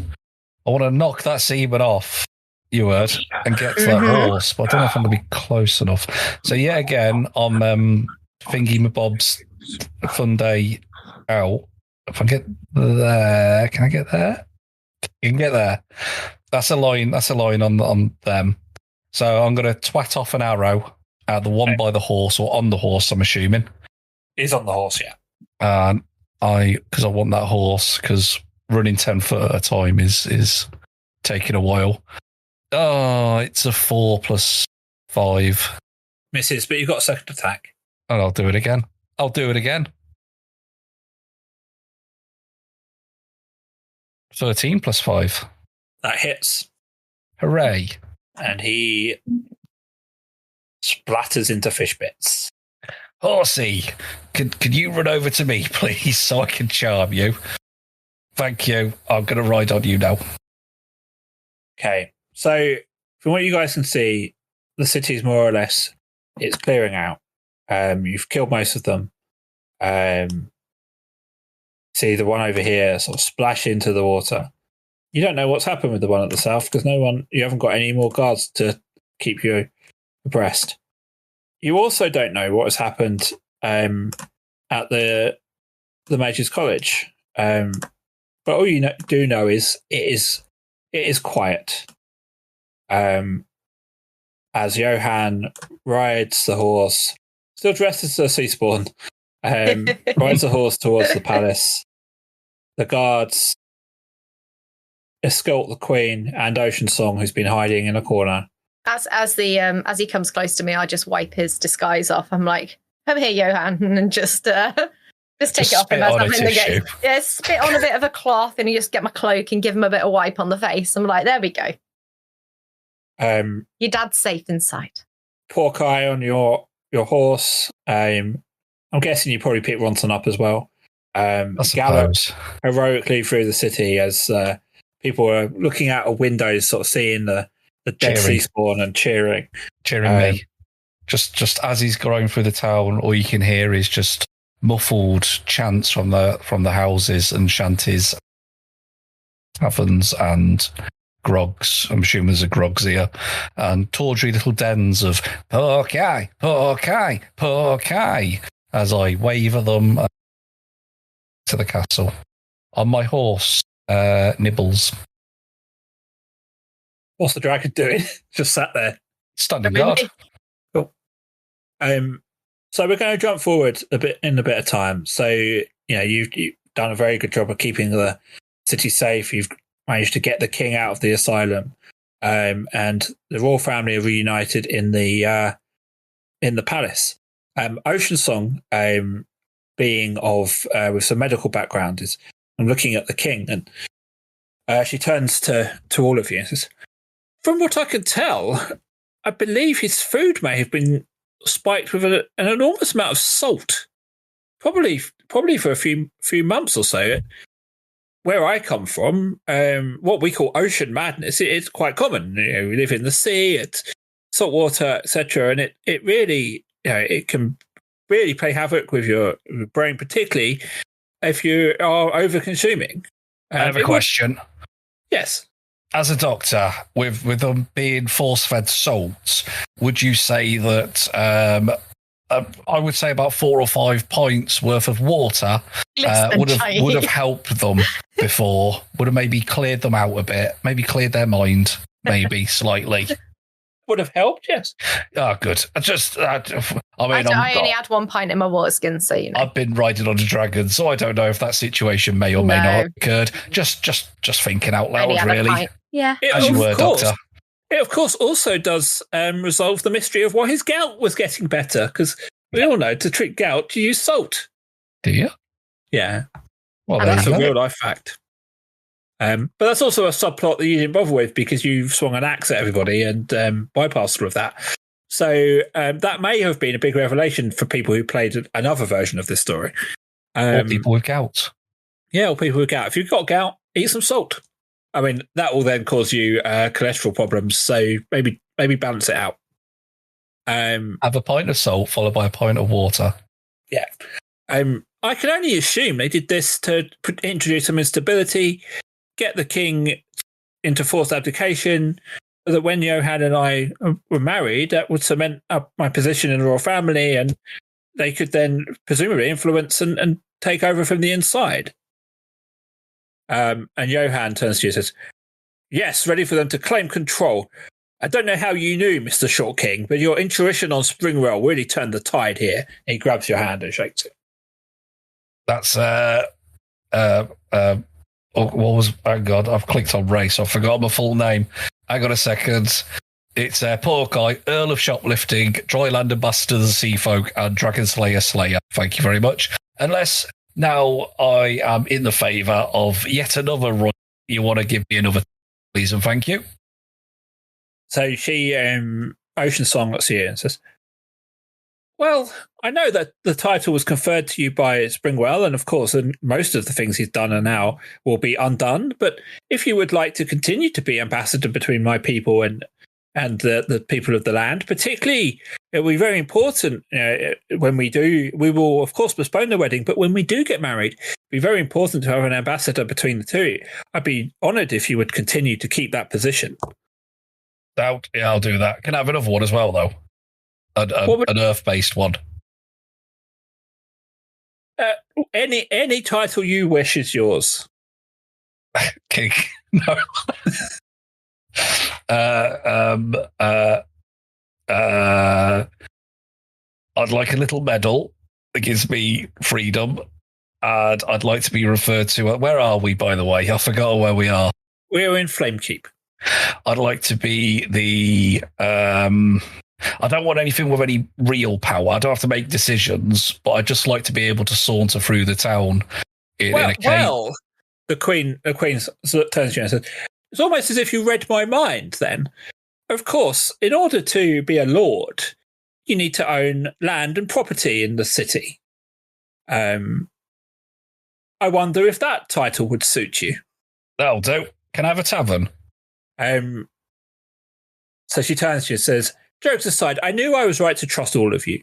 I want to knock that seaman off, you heard, and get to that horse, but I don't know if I'm going to be close enough. So yet again, I'm Thingy McBob's fun day out. If I get there, can I get there? You can get there. That's a line on them. So I'm going to twat off an arrow at the one by the horse, or on the horse, I'm assuming. He's on the horse, yeah. And because I want that horse, because running 10 foot at a time is taking a while. Oh, it's a 4 + 5. Misses, but you've got a second attack. And I'll do it again. 13 + 5. That hits. Hooray. And he splatters into fish bits. Horsey, could you run over to me, please, so I can charm you? Thank you. I'm going to ride on you now. Okay. So, from what you guys can see, the city's more or less, it's clearing out. You've killed most of them. See the one over here sort of splash into the water. You don't know what's happened with the one at the south because you haven't got any more guards to keep you abreast. You also don't know what has happened at the Mage's College. But all you do know is it is quiet. As Johan rides the horse, still dressed as a sea spawn, rides the horse towards the palace. The guards escort the Queen and Ocean Song, who's been hiding in a corner. As he comes close to me, I just wipe his disguise off. I'm like, "Come here, Johan," and just take it off him as I'm in the gate. Yeah, spit on a bit of a cloth, and you just get my cloak and give him a bit of wipe on the face. I'm like, "There we go. Your dad's safe inside." Pork eye on your horse. I'm guessing you probably picked Ronson up as well. Gallop heroically through the city as people are looking out of windows, sort of seeing the dead sea spawn and cheering me. Just as he's going through the town, all you can hear is just muffled chants from the houses and shanties, taverns and grogs. I'm assuming there's a grogs here, and tawdry little dens of pork eye, pork eye, pork eye, as I wave at them to the castle on my horse, Nibbles. What's the dragon doing? Just sat there, standing guard. Cool. So we're going to jump forward a bit of time. So you've done a very good job of keeping the city safe. You've managed to get the king out of the asylum, and the royal family are reunited in the palace. Ocean Song, being with some medical background, is I'm looking at the king, and she turns to all of you and says, "From what I can tell, I believe his food may have been spiked with an enormous amount of salt, probably for a few months or so. Where I come from, what we call ocean madness, it's quite common. We live in the sea, it's salt water, etc., and it really, it can really play havoc with your brain, particularly if you are over-consuming." I have a question. Yes. As a doctor, with them being force-fed salts, would you say that I would say about 4 or 5 pints worth of water would have helped them before? Would have maybe cleared them out a bit, maybe cleared their mind, maybe slightly. Would have helped, yes. Oh, good. I only had 1 pint in my water skin, so you know. I've been riding on a dragon, so I don't know if that situation may or may not have occurred. Just thinking out loud, really. Yeah. As you were, Doctor. It, of course, also does resolve the mystery of why his gout was getting better, because we all know to treat gout, you use salt. Do you? Yeah. Well, And there That's you a go. real life fact. But that's also a subplot that you didn't bother with because you swung an axe at everybody and bypassed all of that. So that may have been a big revelation for people who played another version of this story. Or people with gout. Yeah, or people with gout. If you've got gout, eat some salt. I mean, that will then cause you cholesterol problems. So maybe balance it out. Have a pint of salt followed by a pint of water. Yeah. I can only assume they did this to introduce some instability, get the king into forced abdication, so that when Johan and I were married, that would cement up my position in the royal family, and they could then presumably influence and take over from the inside. And Johan turns to you and says, "Yes, ready for them to claim control. I don't know how you knew, Mr. Short King, but your intuition on Springwell really turned the tide here." And he grabs your hand and shakes it. That's what was? Oh God, I've clicked on race. I've forgotten my full name. I got a second. It's Porkeye, Earl of Shoplifting, Dryland Ambassador of the Sea Folk, and Dragon Slayer. Thank you very much. Unless now I am in the favour of yet another run. You want to give me another, please, and thank you. So she, Ocean Song, looks at you and says, "Well, I know that the title was conferred to you by Springwell, and of course, and most of the things he's done and now will be undone. But if you would like to continue to be ambassador between my people and the people of the land, particularly, it will be very important when we do. We will, of course, postpone the wedding, but when we do get married, it'll be very important to have an ambassador between the two. I'd be honoured if you would continue to keep that position." Yeah, I'll do that. Can I have another one as well, though? An Earth-based one. Any title you wish is yours. King. No. I'd like a little medal that gives me freedom, and I'd like to be referred to. Where are we, by the way? I forgot where we are. We're in Flamekeep. I'd like to be the. I don't want anything with any real power. I don't have to make decisions, but I'd just like to be able to saunter through the town in a cave. Well, the Queen turns to you and says, "It's almost as if you read my mind then. Of course, in order to be a lord, you need to own land and property in the city. I wonder if that title would suit you." That'll do. Can I have a tavern? So she turns to you and says, "Jokes aside, I knew I was right to trust all of you.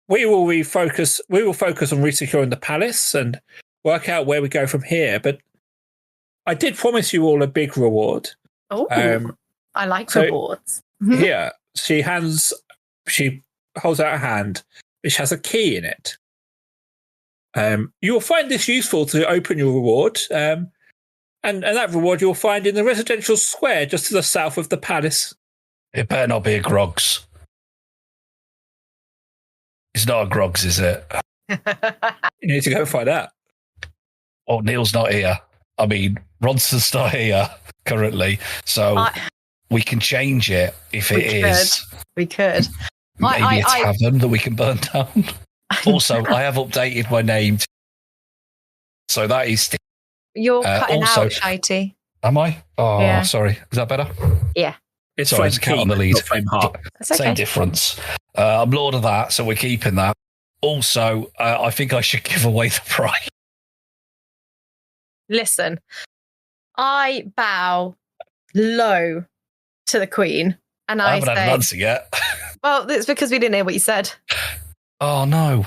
We will focus on resecuring the palace and work out where we go from here. But I did promise you all a big reward." Oh, I like so- rewards. Here, she holds out a hand, which has a key in it. You will find this useful to open your reward, and that reward you'll find in the residential square just to the south of the palace. It better not be a Grogs. It's not a Grogs, is it? You need to go find out. Oh, Neil's not here. I mean, Ronson's not here currently, so we can change it if it is. We could. Maybe a tavern that we can burn down. Also, I have updated my name, so that is. You're cutting also, out, Shitey. Am I? Oh, Yeah. Sorry. Is that better? Yeah. It's Sorry, it's a cat on the lead. not Flame Heart. That's okay. Same difference. I'm Lord of that, so we're keeping that. Also, I think I should give away the prize. Listen, I bow low to the Queen, and I I haven't had an say, answer yet. "Well, it's because we didn't hear what you said." Oh, no.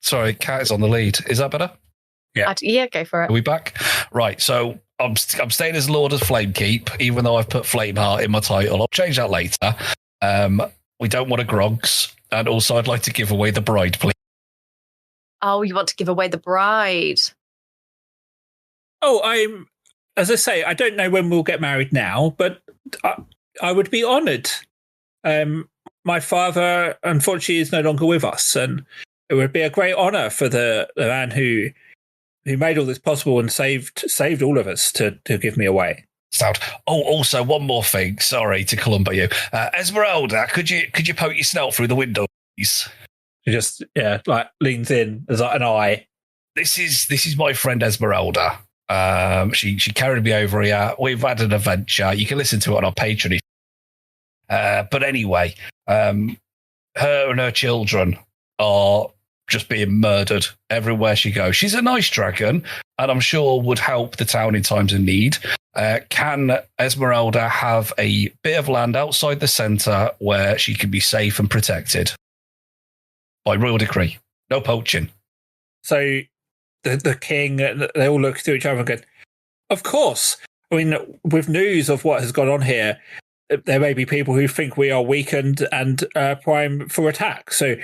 Sorry, cat is on the lead. Is that better? Yeah. Yeah, go for Are it. we back? Right, so I'm staying as Lord of Flamekeep, even though I've put Flameheart in my title. I'll change that later. We don't want a Grogs. And also, I'd like to give away the bride, please. Oh, you want to give away the bride? Oh, as I say, I don't know when we'll get married now, but I would be honoured. My father, unfortunately, is no longer with us, and it would be a great honour for the man who made all this possible and saved all of us to give me away. Stout. Oh, also one more thing. Sorry to clumber you, Esmeralda. Could you poke your snout through the window, please? She just leans in. There's like an eye. This is my friend Esmeralda. She carried me over here. We've had an adventure. You can listen to it on our Patreon. But anyway, her and her children are just being murdered everywhere she goes. She's a nice dragon, and I'm sure would help the town in times of need. Can Esmeralda have a bit of land outside the centre where she can be safe and protected? By royal decree. No poaching. So the king, they all look to each other and go, of course. I mean, with news of what has gone on here, there may be people who think we are weakened and prime for attack. So,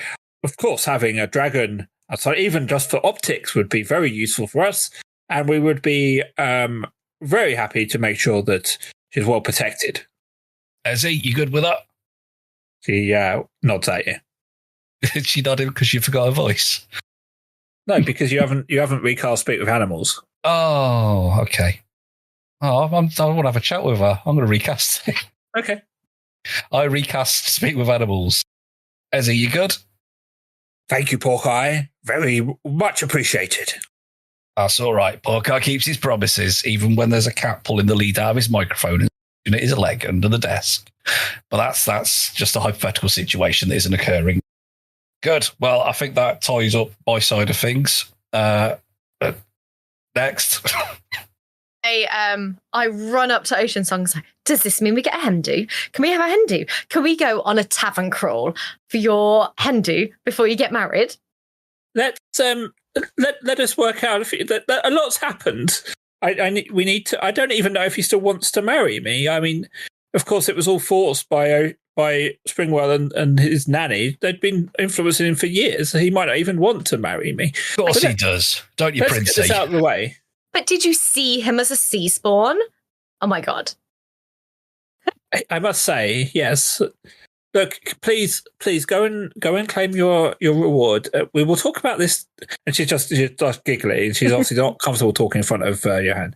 of course, having a dragon outside, even just for optics, would be very useful for us. And we would be very happy to make sure that she's well protected. Ezzy, you good with that? She nods at you. She nodded because she forgot her voice. No, because you haven't recast Speak with Animals. Oh, okay. Oh, I want to have a chat with her. I'm going to recast it. Okay. I recast Speak with Animals. Ezzy, you good? Thank you, Porkeye. Very much appreciated. That's all right. Porkeye keeps his promises, even when there's a cat pulling the lead out of his microphone and it is a leg under the desk. But that's just a hypothetical situation that isn't occurring. Good. Well, I think that ties up my side of things. Next. I run up to Ocean Song and say, does this mean we get a hen do? Can we have a hen do? Can we go on a tavern crawl for your hen do before you get married? Let's let us work out if a lot's happened. We need to. I don't even know if he still wants to marry me. I mean, of course, it was all forced by Springwell and his nanny. They'd been influencing him for years. So he might not even want to marry me. Of course he does. Don't you, Princey? Let's get this out of the way. But did you see him as a sea spawn? Oh my god! I must say, yes. Look, please go and claim your reward. We will talk about this. And she's just giggling. She's obviously not comfortable talking in front of Johan.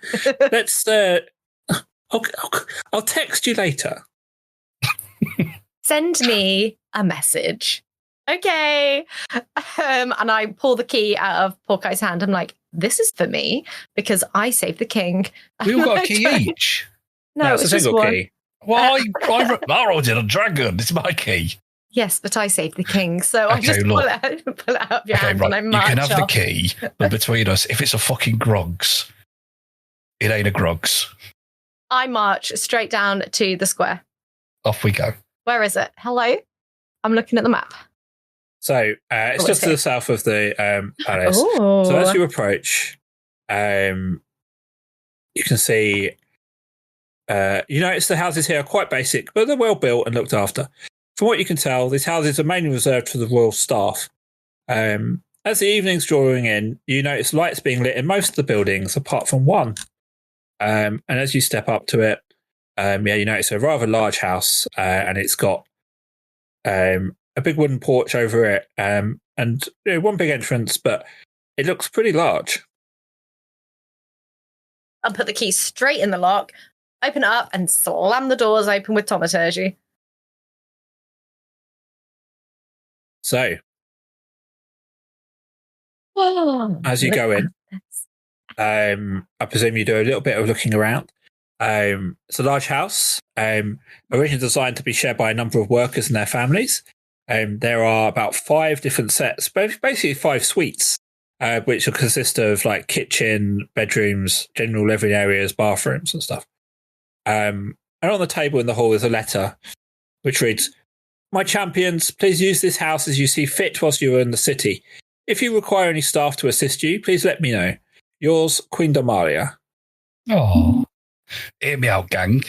Let's. I'll text you later. Send me a message. Okay. And I pull the key out of Porkeye's hand. I'm like, this is for me because I saved the king. We all got a key each. No, it's it's a just single one. key. Well, I rolled in a dragon. It's my key. Yes, but I saved the king. So Okay, I just pull it out of your hand and I You march can have off. the key, but between us, if it's a fucking grogs, it ain't a grogs. I march straight down to the square. Off we go. Where is it? Hello? I'm looking at the map. So it's just to the south of the palace. Oh. So as you approach, you can see. You notice the houses here are quite basic, but they're well built and looked after. From what you can tell, these houses are mainly reserved for the royal staff. As the evening's drawing in, you notice lights being lit in most of the buildings, apart from one. And as you step up to it, you notice a rather large house, and it's got a big wooden porch over it, and one big entrance, but it looks pretty large. I'll put the key straight in the lock, open it up, and slam the doors open with thaumaturgy. So, as you go in, I presume you do a little bit of looking around. It's a large house, originally designed to be shared by a number of workers and their families. There are about 5 different sets, basically 5 suites, which will consist of like kitchen, bedrooms, general living areas, bathrooms, and stuff. And on the table in the hall is a letter which reads, "My champions, please use this house as you see fit whilst you are in the city. If you require any staff to assist you, please let me know. Yours, Queen Damalia." Oh, hear me out, gang.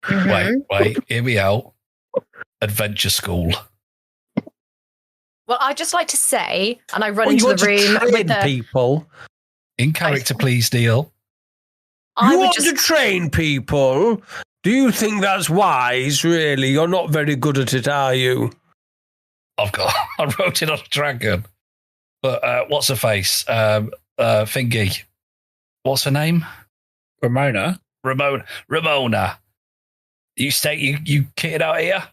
Mhm. Wait, hear me out. Adventure school. Well, I'd just like to say, and I run Oh, into you want the room to train with the... people? In character, please, Neil. I You would want just... to train people? Do you think that's wise, really? You're not very good at it, are you? I wrote it on a dragon. But what's her face? Thingy. What's her name? Ramona. Ramona, you kitted out here?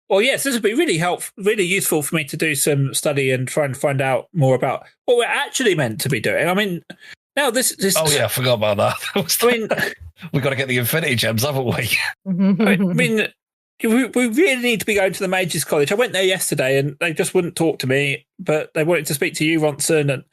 Well, yes, this would be really useful for me to do some study and try and find out more about what we're actually meant to be doing. I mean, now this. Oh yeah, I forgot about that. I mean, we've got to get the Infinity Gems, haven't we? I mean, we really need to be going to the Mages College. I went there yesterday and they just wouldn't talk to me, but they wanted to speak to you, Ronson, and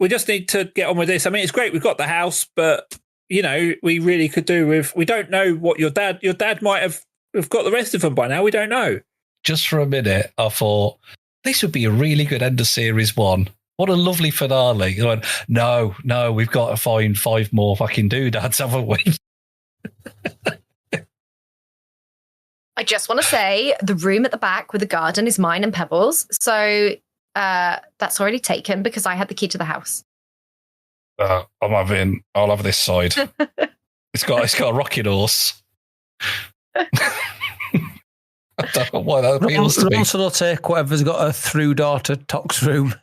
we just need to get on with this. I mean, it's great we've got the house, but we really could do with. We don't know what your dad might have. We've got the rest of them by now. We don't know. Just for a minute, I thought this would be a really good end of series 1. What a lovely finale. You went, no, we've got to find 5 more fucking Dooh-Dahs, haven't we? I just want to say the room at the back with the garden is mine and Pebbles. So that's already taken because I had the key to the house. I'll have this side. It's got a rocking horse. I don't know why that appeals to me. Ronson will take whatever's got a through door to Tox room.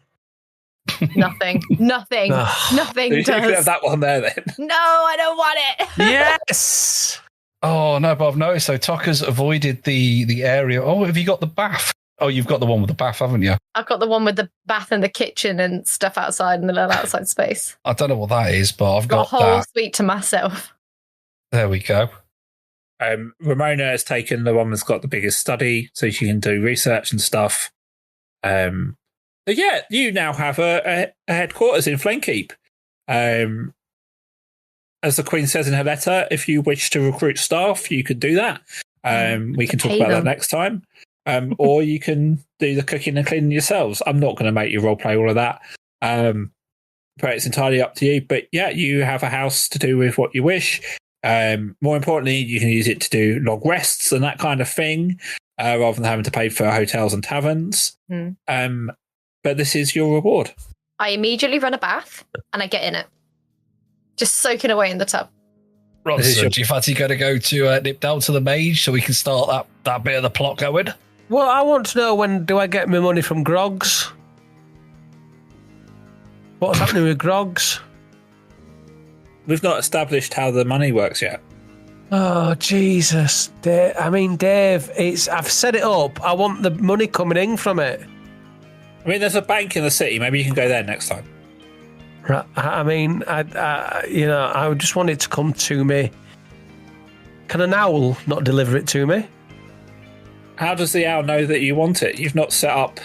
Nothing does. You can have that one there then. No, I don't want it. Yes. Oh no, but I've noticed though, Tucker's avoided the area. Oh, have you got the bath? Oh, you've got the one with the bath, haven't you? I've got the one with the bath and the kitchen and stuff outside in the little outside space. I don't know what that is, but I've got a whole that. suite to myself. There we go. Ramona has taken the one that's got the biggest study, so she can do research and stuff. So yeah, you now have a headquarters in Flamekeep. As the Queen says in her letter, if you wish to recruit staff, you could do that. We can talk about that next time. Or you can do the cooking and cleaning yourselves. I'm not going to make you roleplay all of that. But it's entirely up to you. But yeah, you have a house to do with what you wish. More importantly, you can use it to do long rests and that kind of thing, rather than having to pay for hotels and taverns. But this is your reward. I immediately run a bath and I get in it. Just soaking away in the tub. Ronson, do you fancy going to go to nip down to the mage so we can start that bit of the plot going? Well, I want to know, when do I get my money from Grogs? What's happening with Grogs? We've not established how the money works yet. Oh, Jesus. Dave, I've set it up. I want the money coming in from it. I mean, there's a bank in the city. Maybe you can go there next time. Right. I mean, I just want it to come to me. Can an owl not deliver it to me? How does the owl know that you want it? You've not set up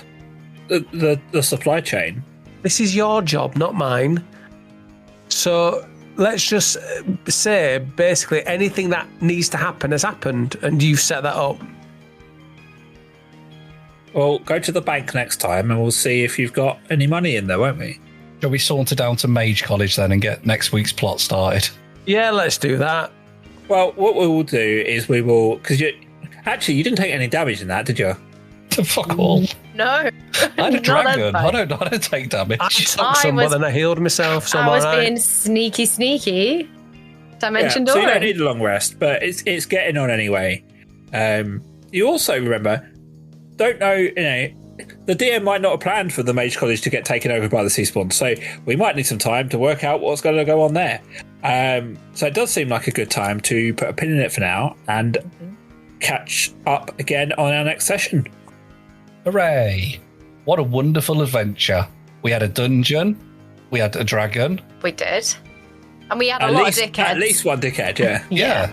the supply chain. This is your job, not mine. So let's just say, basically, anything that needs to happen has happened, and you've set that up. Well, go to the bank next time, and we'll see if you've got any money in there, won't we? Shall we saunter down to Mage College then and get next week's plot started? Yeah, let's do that. Well, what we will do is we will... Because you didn't take any damage in that, did you? Fuck all. No. I had a dragon. I don't take damage. I took some, but then I healed myself, so I was being sneaky. Dimension door. So you don't need a long rest, but it's getting on anyway. You also, remember, don't know, the DM might not have planned for the Mage College to get taken over by the Sea Spawn, so we might need some time to work out what's going to go on there. So it does seem like a good time to put a pin in it for now and catch up again on our next session. Hooray! What a wonderful adventure. We had a dungeon, we had a dragon. We did. And we had a lot of dickheads. At least one dickhead, yeah. Yeah.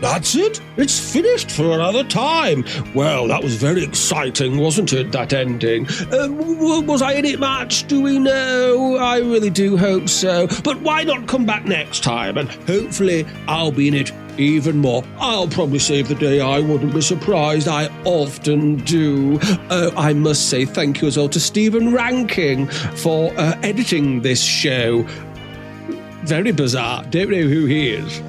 That's it. It's finished for another time. Well, that was very exciting, wasn't it, that ending? Was I in it much? Do we know? I really do hope so. But why not come back next time, and hopefully I'll be in it even more. I'll probably save the day. I wouldn't be surprised. I often do. I must say thank you as well to Stephen Ranking for editing this show. Very bizarre. Don't know who he is.